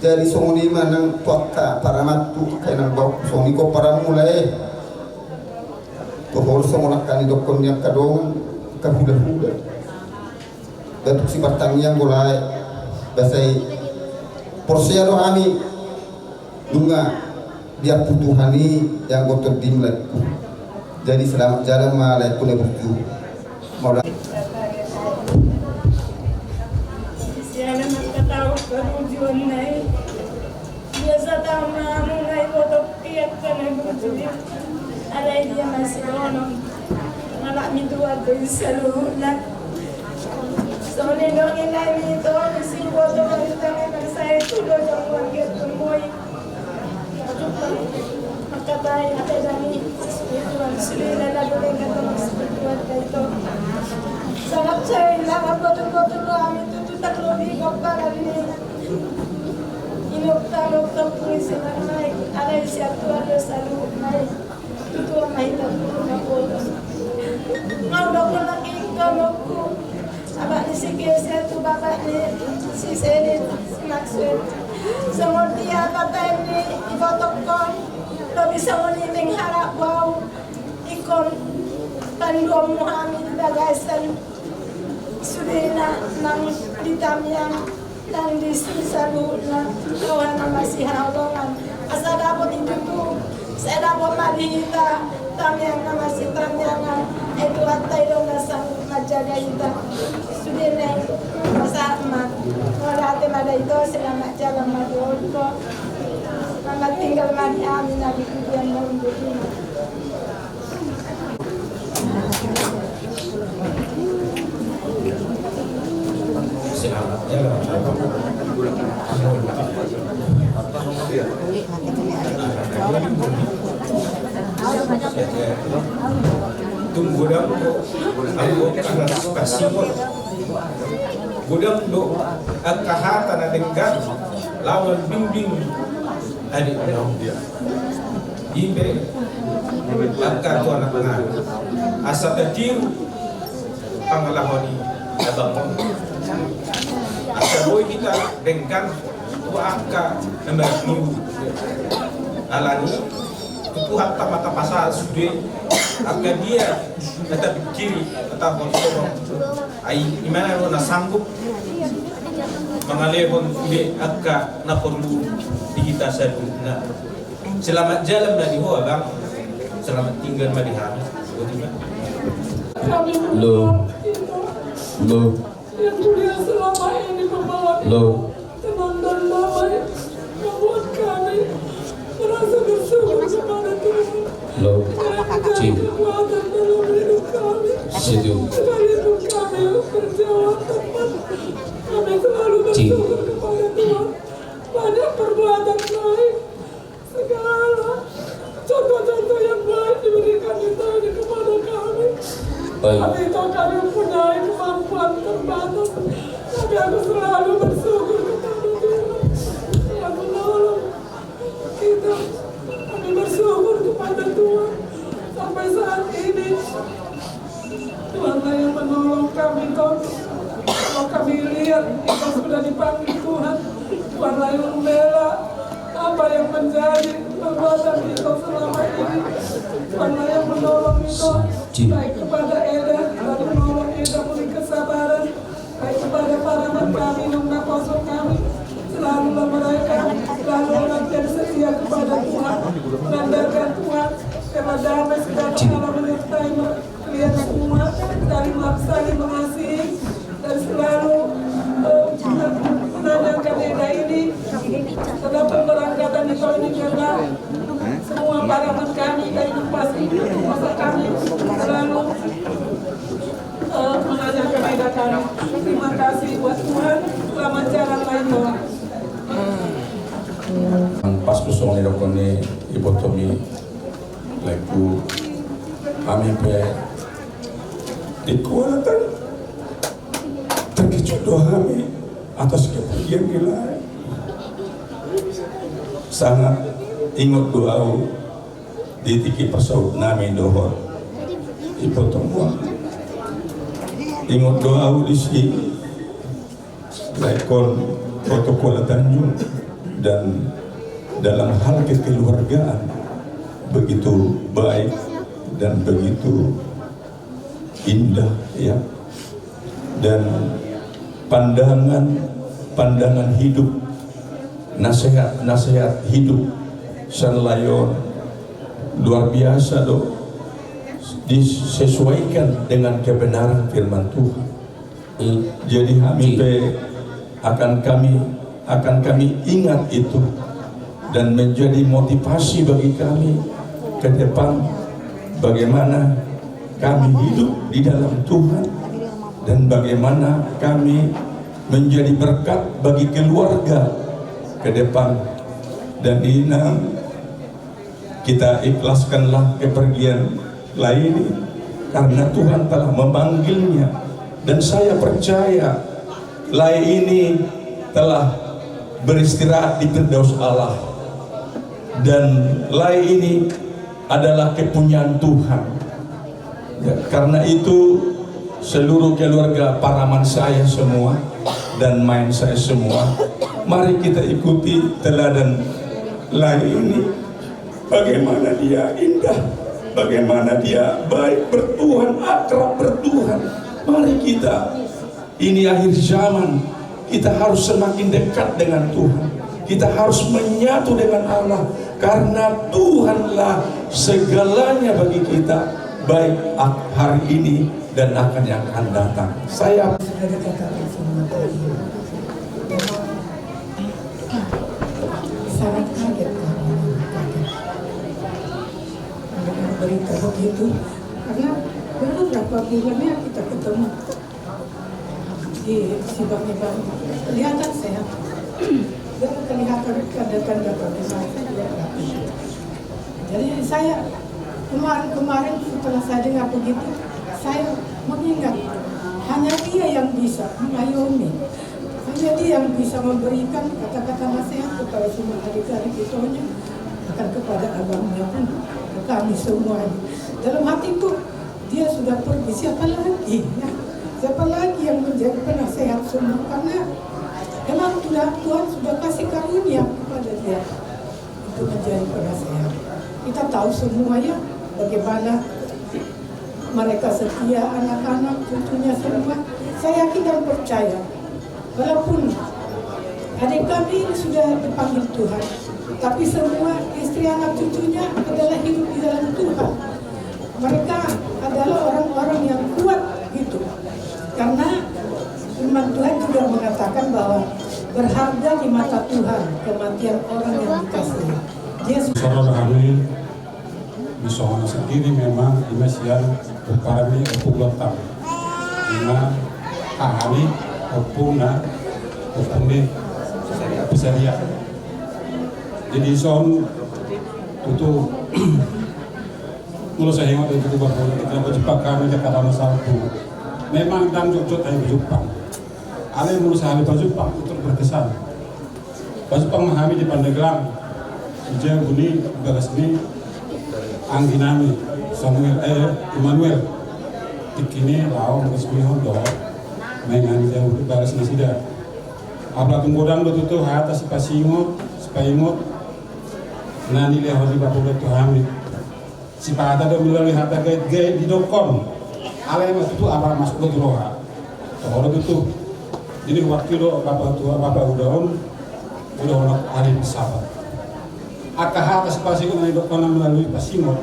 jadi songoni manang tuaka paramatu kenang bau songi ko paramulai kohor songonak kan idokon yang kadong kahuda-huda dan si batang yang mulai basai porsia rohani dunga dia putuhani yang gotor dimlek jadi selamat jalan malai kule buku maula siaran kataw karujuan nai biasa tama nai botok tiap kana buju alai dia masih ono anak midua dari salulah soalnya dong ini itu mesti botok kita saya itu dong warga temui kata ada dari spiritual sudah lalu dengan teman spiritual itu sangat saya lama botok kami itu tak lebih kapal ini okta puisi naik ada siatu ada selalu naik itu naik tak pernah bolos mau dok lagi kamuku abang ni si Kesia tu bapak ni si Seni si Maxwell semua dia kata ni ibotokon lo bisa menimbing harap bau ikon panduam Muhammad bagasan sudah nang ditamiang nang disisalu nang kawan masih halangan asal dapat itu saya dapat malihita tamiang masih tamiangan itu hatta dong nasang majaga kita sudah neng masa mak orang ada itu selamat jalan madu kok selamat tinggal madi amin nabi tujuan mau begini selamat jalan tunggu dong aku karena spasiun gudang do kahatan adenggan lawan bimbing adik ibe angka tu anak-anak asa tadir pangalahoni abang asa boy kita dengkan tu angka nomor 2 alani itu hatta mata pasal sudah agar dia tetap kiri tetap konsolong ai imana na sanggup mengalihkan ide agak na perlu kita saduna selamat jalan dari bang selamat tinggal di hari lo yang mulia selama ini membawa tenang dan damai membuat kami merasa bersyukur kepada Tuhan. Kekuatan dalam hidup kami. Dalam hidup kami berjauh tepat. Kami selalu bersyukur kepada Tuhan. Banyak perbuatan baik. Segala contoh-contoh yang baik diberikan itu kepada kami. Tapi itu kami mempunyai kemampuan terbatas. Tapi aku selalu bersyukur kepada Tuhan. Yang menolong kita. Kami bersyukur kepada Tuhan. Sampai saat ini Tuhanlah yang menolong kami. Kalau kami lihat kita sudah dipanggil Tuhan, Tuhanlah yang membela apa yang menjadi perbuatan kita selama ini. Tuhanlah yang menolong kita, baik kepada Eda dan menolong Eda beri kesabaran, baik kepada para kami nongga kosong kami. Selalulah mereka selalu dan setia kepada Tuhan, menandalkan Tuhan, karena damai sejahtera menyertai kalian semua, dari saling mengasihi dan selalu song ni dokoni ibotomi leku kami pe dikuatan terkejut doa kami atas kepergian gila. Sangat ingat doa di tiki pasaut nami dohor ibotomuan. Ingat doa di sini lekon protokol Tanjung dan dalam hal kekeluargaan begitu baik dan begitu indah ya, dan pandangan hidup, nasihat hidup Sanlayon luar biasa loh, disesuaikan dengan kebenaran firman Tuhan. Jadi akan kami ingat itu dan menjadi motivasi bagi kami ke depan, bagaimana kami hidup di dalam Tuhan dan bagaimana kami menjadi berkat bagi keluarga ke depan. Dan ini kita ikhlaskanlah kepergian lain karena Tuhan telah memanggilnya, dan saya percaya Lai ini telah beristirahat di Firdaus Allah, dan Lai ini adalah kepunyaan Tuhan ya, karena itu seluruh keluarga paraman saya semua dan main saya semua, mari kita ikuti teladan Lai ini, bagaimana dia indah, bagaimana dia baik bertuhan, akrab bertuhan. Mari kita, ini akhir zaman, kita harus semakin dekat dengan Tuhan, kita harus menyatu dengan Allah, karena Tuhanlah segalanya bagi kita, baik hari ini dan akan yang akan datang. Saya sudah dikatakan semua tadi, sangat kaget kami, mendengar berita begitu, karena baru berapa bulannya kita ketemu di Sibang-Ibang, kelihatan sehat, dan kelihatan tanda-tanda perkembangan. Jadi saya kemarin setelah saya dengar begitu, saya mengingat hanya dia yang bisa mengayomi, hanya dia yang bisa memberikan kata-kata nasihat kepada semua adik-adik itunya, akan kepada abangnya pun, ke kami semua. Dalam hatiku, dia sudah pergi, siapa lagi? Ya? Siapa lagi yang menjadi penasehat semua? Karena memang Tuhan sudah kasih karunia kepada dia untuk menjadi penasehat. Kita tahu semuanya bagaimana mereka setia, anak-anak, cucunya semua. Saya yakin dan percaya, walaupun adik kami ini sudah dipanggil Tuhan, tapi semua istri anak cucunya adalah hidup di dalam Tuhan. Mereka adalah orang-orang yang kuat gitu. Karena firman Tuhan juga mengatakan bahwa berharga di mata Tuhan kematian orang yang dikasihi. Saudara kami di Sohana sendiri memang di Mesian berparami opuglotam. Lima kami opuna opuni besaria. Jadi son itu mula saya ingat itu bahwa kita berjumpa kami di kata masalahku. Memang dan cucut ayo berjumpa. Ale mula saya berjumpa untuk berkesan. Berjumpa memahami di Pandeglang. Dia bunyi bagas ini angginami Samuel Emmanuel tikini lau resmi hondo mengan jauh bagas nasida. Abla tunggodang betutu hata sipasimot nani leho di bapu betu hamid. Sipata do melalui hata gay di dokon. Ale betutu abla masuk ke roha. Tohoro betu. Jadi waktu do bapak udah hari sabat. Akah atas pasiko na idokona melalui pasimo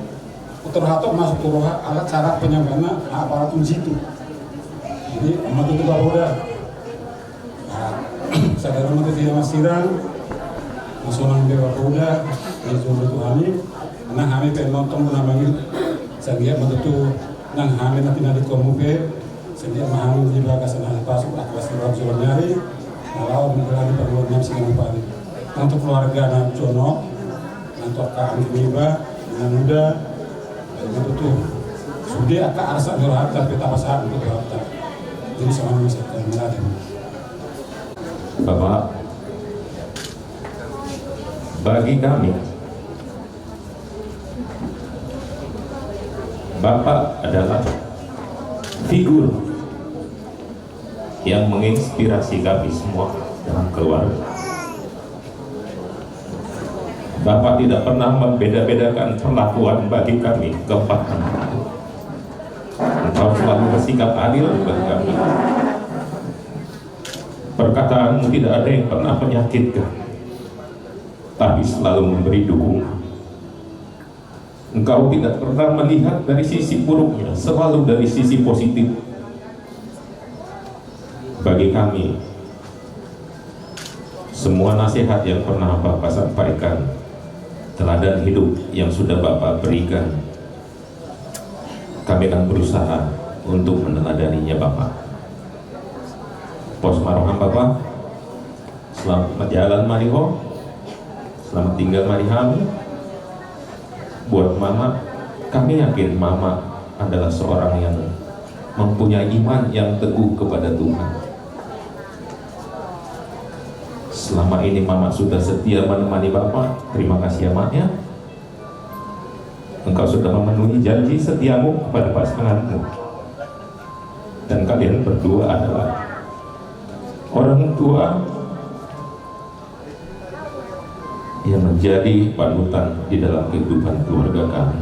uterhatok masuk ke roha alat cara penyampaian aparatum situ. Jadi amat itu baroda saudara mati tidak masiran masunang dewa baroda di zona Tuhani nang kami penonton menambangi saya matutu nang kami nanti nanti komuke saya mahami di bagasan hal pasuk aklas di zona nyari kalau mengalami perluan yang singgah pari untuk keluarga Jono nanti kami tiba dengan muda dengan itu sudah akan arsa dorata kita pasang itu dorata jadi sama bisa terminal. Bapak, bagi kami Bapak adalah figur yang menginspirasi kami semua dalam keluarga. Bapak tidak pernah membeda-bedakan perlakuan bagi kami keempat anak. Engkau selalu bersikap adil bagi kami. Perkataanmu tidak ada yang pernah menyakitkan, tapi selalu memberi dukungan. Engkau tidak pernah melihat dari sisi buruknya, selalu dari sisi positif. Bagi kami, semua nasihat yang pernah Bapak sampaikan, teladan hidup yang sudah Bapak berikan, kami akan berusaha untuk meneladaninya Bapak. Pos maroham Bapak, selamat jalan mariho, selamat tinggal marihami. Buat Mama, kami yakin Mama adalah seorang yang mempunyai iman yang teguh kepada Tuhan. Selama ini Mama sudah setia menemani Bapak, terima kasih ya Mak ya. Engkau sudah memenuhi janji setiamu kepada pasanganmu. Dan kalian berdua adalah orang tua yang menjadi panutan di dalam kehidupan keluarga kami.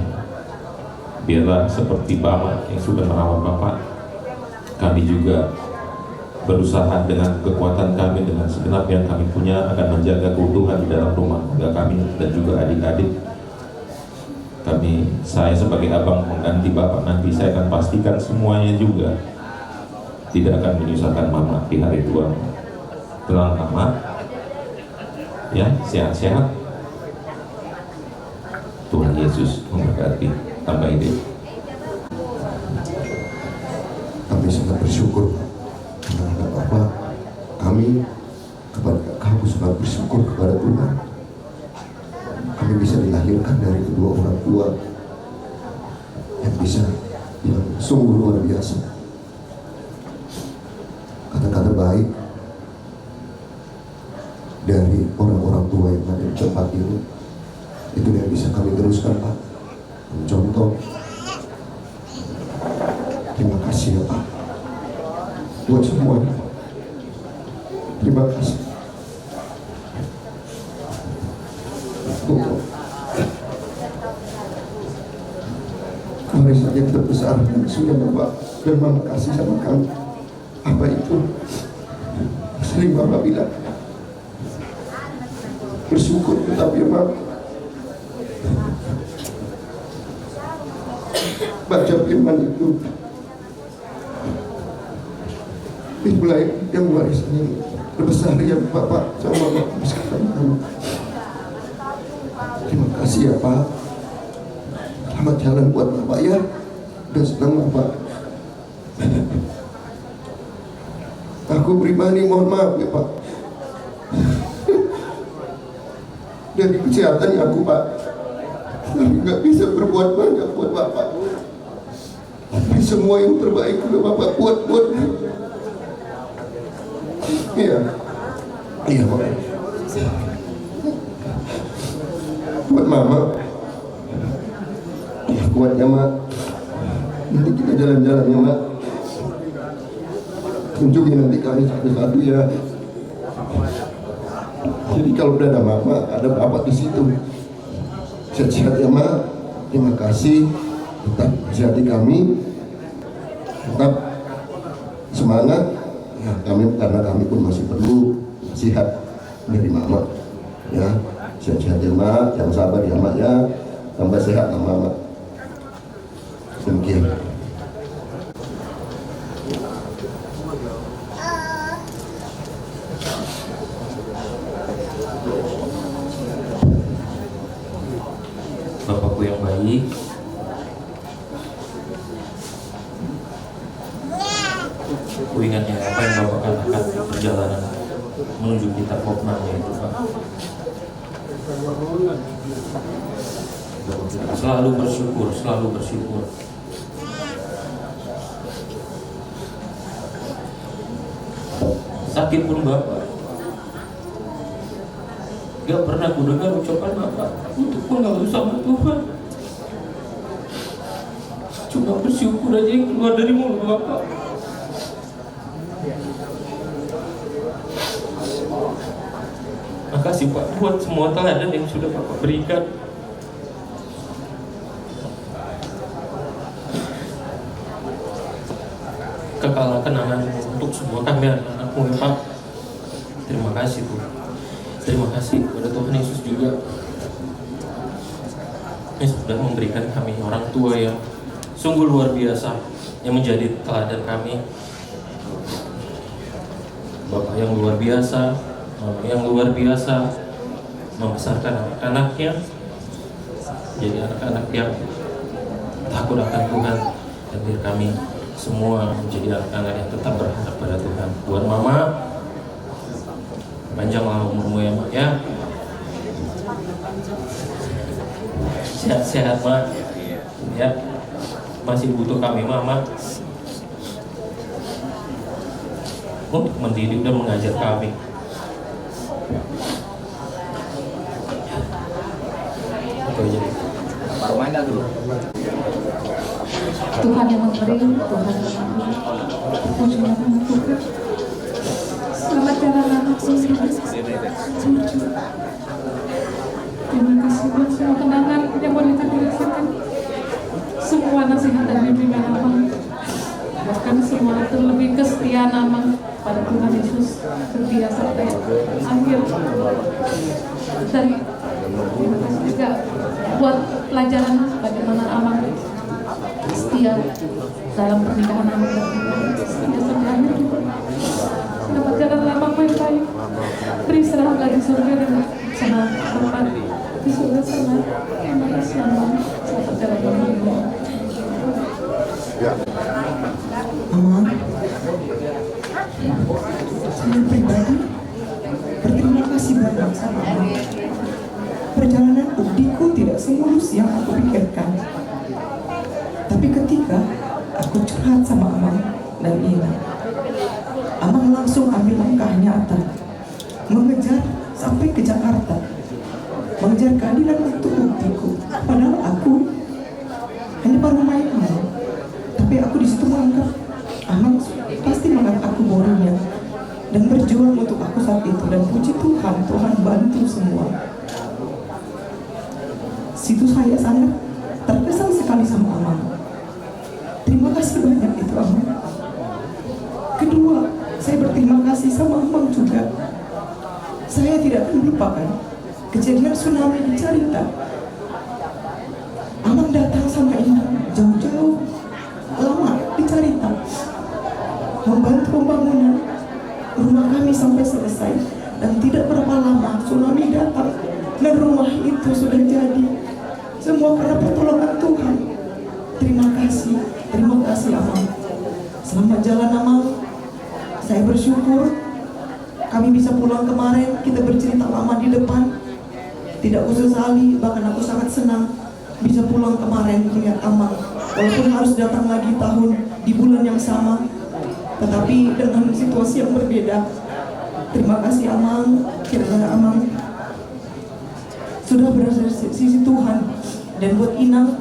Biarlah seperti Bapak yang sudah merawat Bapak, kami juga berusaha dengan kekuatan kami, dengan segenap yang kami punya akan menjaga keutuhan di dalam rumah tangga kami dan juga adik-adik. Saya sebagai abang pengganti Bapak nanti, saya akan pastikan semuanya juga tidak akan menyusahkan Mama di hari tua. Tenang Mama, ya, sehat-sehat. Tuhan Yesus memberkati. Tambah ini. Kami sangat bersyukur kepada Bapak. Kami sangat bersyukur kepada Tuhan. Kami bisa dilahirkan dari kedua orang tua yang sungguh luar biasa. Kata-kata baik dari orang-orang tua yang ada di tempat ini, itu yang bisa kami teruskan Pak. Contoh, terima kasih ya Pak buat semuanya. Terima kasih. Warisan yang terbesar yang sudah Bapak dan Mama kasih sama kami, apa itu? Sering Bapak bilang bersyukur, tetapi Mama baca firman itu, itulah yang warisan yang terbesar yang Bapak sama Mama kasih sama kami. Terima kasih ya Pak. Selamat jalan buat Bapak ya. Dan senang Bapak. Aku pribadi mohon maaf ya Pak. Dari kesehatan aku Pak, tapi nggak bisa berbuat banyak buat Bapak. Tapi semua yang terbaik udah Bapak buat. Iya Pak. Buat Mama, kuatnya Mak. Nanti kita jalan-jalan ya Mak. Tunjukin nanti kami satu-satu ya. Jadi kalau udah ada Mama, ada Bapak di situ. Sehat-sehat ya Mak. Terima kasih. Tetap sehati kami. Tetap semangat. Ya, karena kami pun masih perlu nasihat dari Mama. Ya, sehat-sehat ya Mak. Yang sabar ya Mak ya. Tambah sehat ya Mama. Demikian. Bapakku yang baik, aku ingat ya apa yang Bapak katakan di perjalanan menuju kitab Hokmah itu Pak. Selalu bersyukur, selalu bersyukur. Sakit pun Bapak, gak pernah ku dengar ucapan Bapak untuk mengeluh sama Tuhan. Cuma bersyukur aja yang keluar dari mulut Bapak. Makasih Pak buat semua teladan yang sudah Bapak berikan. Kekal kenangan untuk semua kami anak-anakmu ya Pak. Terima kasih Tuhan. Terima kasih kepada Tuhan Yesus juga yang sudah memberikan kami orang tua yang sungguh luar biasa, yang menjadi teladan kami. Bapak yang luar biasa, Mama yang luar biasa, membesarkan anak-anaknya jadi anak-anak yang takut akan Tuhan, dan biar kami semua menjadi anak-anak yang tetap berharap pada Tuhan. Buat Mama, panjanglah umurmu ya Mak ya. Sehat-sehat Mak ya. Masih butuh kami Mama untuk mendidik dan mengajar kami. Oke aja. Baru main dah dulu. Tuhan yang memberi, Tuhan yang memberi. Pujian Tuhan. Selamat jalan anak terima kasih buat semua kenangan yang boleh kami rasakan, semua nasihat dan bimbingan Abang, bahkan semua terlebih kesetiaan Abang pada Tuhan Yesus setia sampai akhir. Dan terima kasih juga buat pelajaran bagaimana Abang setia dalam pernikahan Abang dan setia sampai akhir. Dapat jalan Abang baik-baik, beristirahat lagi surga dan sana tempat di surga sana. Terima kasih Abang, dapat jalan baik-baik. Mama, saya pribadi berterima kasih banyak sama Abang. Perjalanan udiku tidak semulus yang aku pikirkan. Tapi ketika aku curhat sama Abang dan Ina, Abang langsung ambil langkah nyata, mengejar sampai ke Jakarta, mengejar keadilan untuk udiku. Padahal aku hanya baru main Abang, tapi aku di situ menganggap Abang pasti menganggap aku bodohnya dan berjuang untuk aku saat itu. Dan puji Tuhan, Tuhan bantu semua. Situ saya sangat terkesan sekali sama Abang. Terima kasih banyak itu Abang. Kedua, saya berterima kasih sama Abang juga. Saya tidak akan melupakan kejadian tsunami di Carita. Abang datang sama Ina jauh-jauh lama di Carita, membantu pembangunan rumah kami sampai selesai. Dan tidak berapa lama tsunami datang dan rumah itu sudah jadi. Semua karena pertolongan Tuhan. Terima kasih Abang. Selamat jalan Abang. Saya bersyukur kami bisa pulang kemarin. Kita bercerita lama di depan. Tidak aku sesali, bahkan aku sangat senang bisa pulang kemarin lihat Abang. Walaupun harus datang lagi tahun di bulan yang sama, tetapi dengan situasi yang berbeda. Terima kasih Abang. Kiranya Abang sudah berada di sisi Tuhan. Dan buat Inang,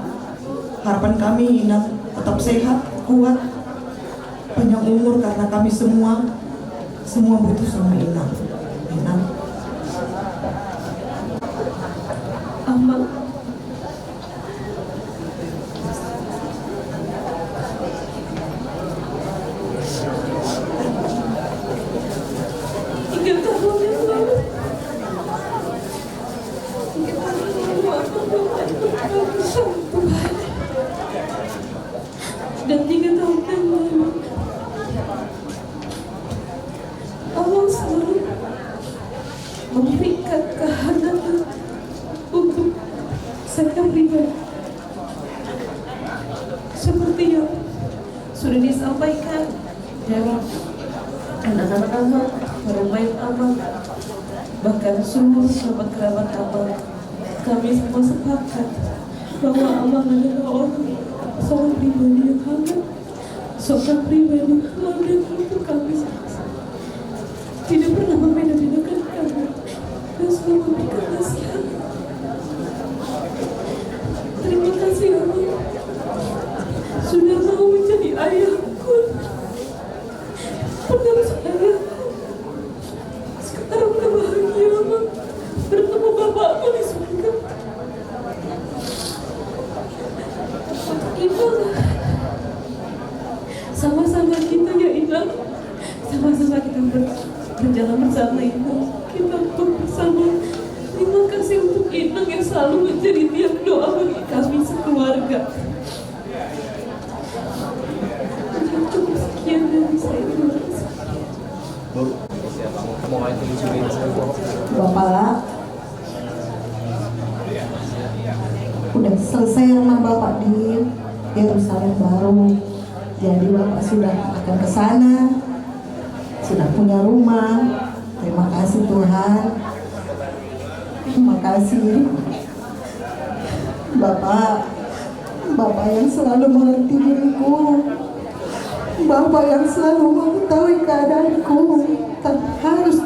harapan kami Inang tetap sehat, kuat, panjang umur, karena kami semua butuh sama Inang. Inang, Abang, dan 3 tahun yang lalu Abang selalu memberikan kehadiran untuk saya pribadi, seperti yang sudah disampaikan dari anak-anak Abang, orang baik Abang, bahkan seluruh sahabat kerabat Abang, kami semua sepakat bahwa Abang adalah seorang pribadi yang hangat, seorang pribadi yang ada untuk kami tidak pernah membeda-bedakan kami dan selalu memberikan nasihat. Terima kasih Abang sudah mau menjadi ayahku, penerus ayahku. Sekarang udah bahagia Abang bertemu bapakku di surga. Inang, sama-sama kita ya Inang, sama-sama kita berjalan bersama Inang, kita bersama. Terima kasih untuk Inang yang selalu menjadi tiap doa bagi kami sekeluarga. Cukup sekian dari saya. Bapak, udah selesai rumah Bapak di Yerusalem baru. Jadi Bapak sudah akan ke sana, sudah punya rumah. Terima kasih Tuhan. Terima kasih Bapak yang selalu mengerti diriku, Bapak yang selalu mengetahui keadaanku. Harus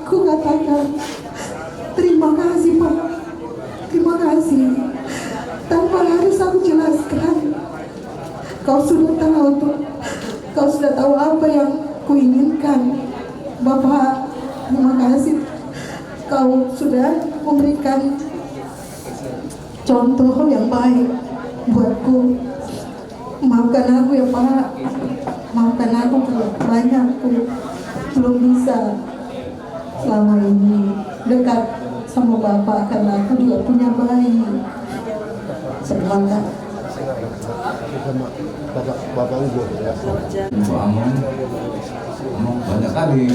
ku katakan terima kasih Pak, terima kasih. Tanpa harus aku jelaskan, kau sudah tahu apa yang kuinginkan. Bapak, terima kasih. Kau sudah memberikan contoh yang baik buatku. Maafkan aku ya Pak, maafkan aku kalau banyak aku belum bisa selama ini dekat sama Bapak karena aku juga punya bayi. Semangat. Bapak juga ya. Ngomong banyak kali.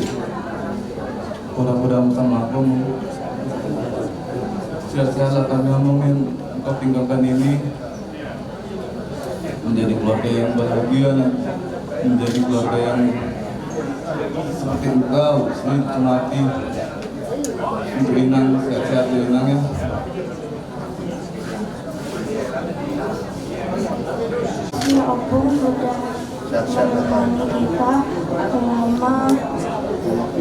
Mudah-mudahan sama aku siap-siap kami ngomongin engkau tinggalkan ini menjadi keluarga yang bahagia, menjadi keluarga yang seperti engkau selalu mati untuk Inang, sehat-sehat ya Inang ya. Ya Opung sudah menemani kita selama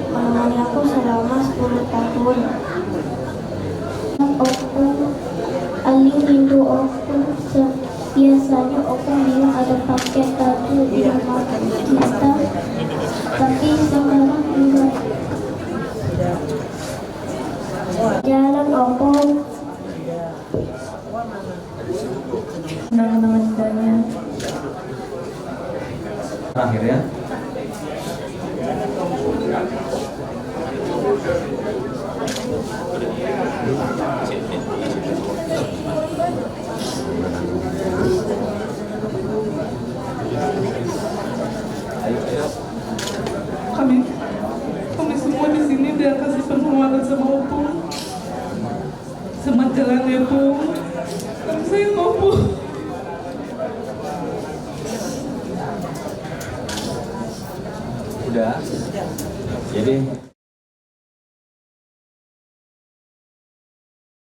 menemani aku selama 10 tahun. Opung Ali rindu Opung. Biasanya Opung bilang ada paket baju di rumah kita, tapi sekarang enggak. Jalan Opung. Dengan indahnya. Terakhir ya. Kami semua di sini udah kasih penguatan sama Opung, sama jalannya Opung. Tapi saya Opung. Udah. Jadi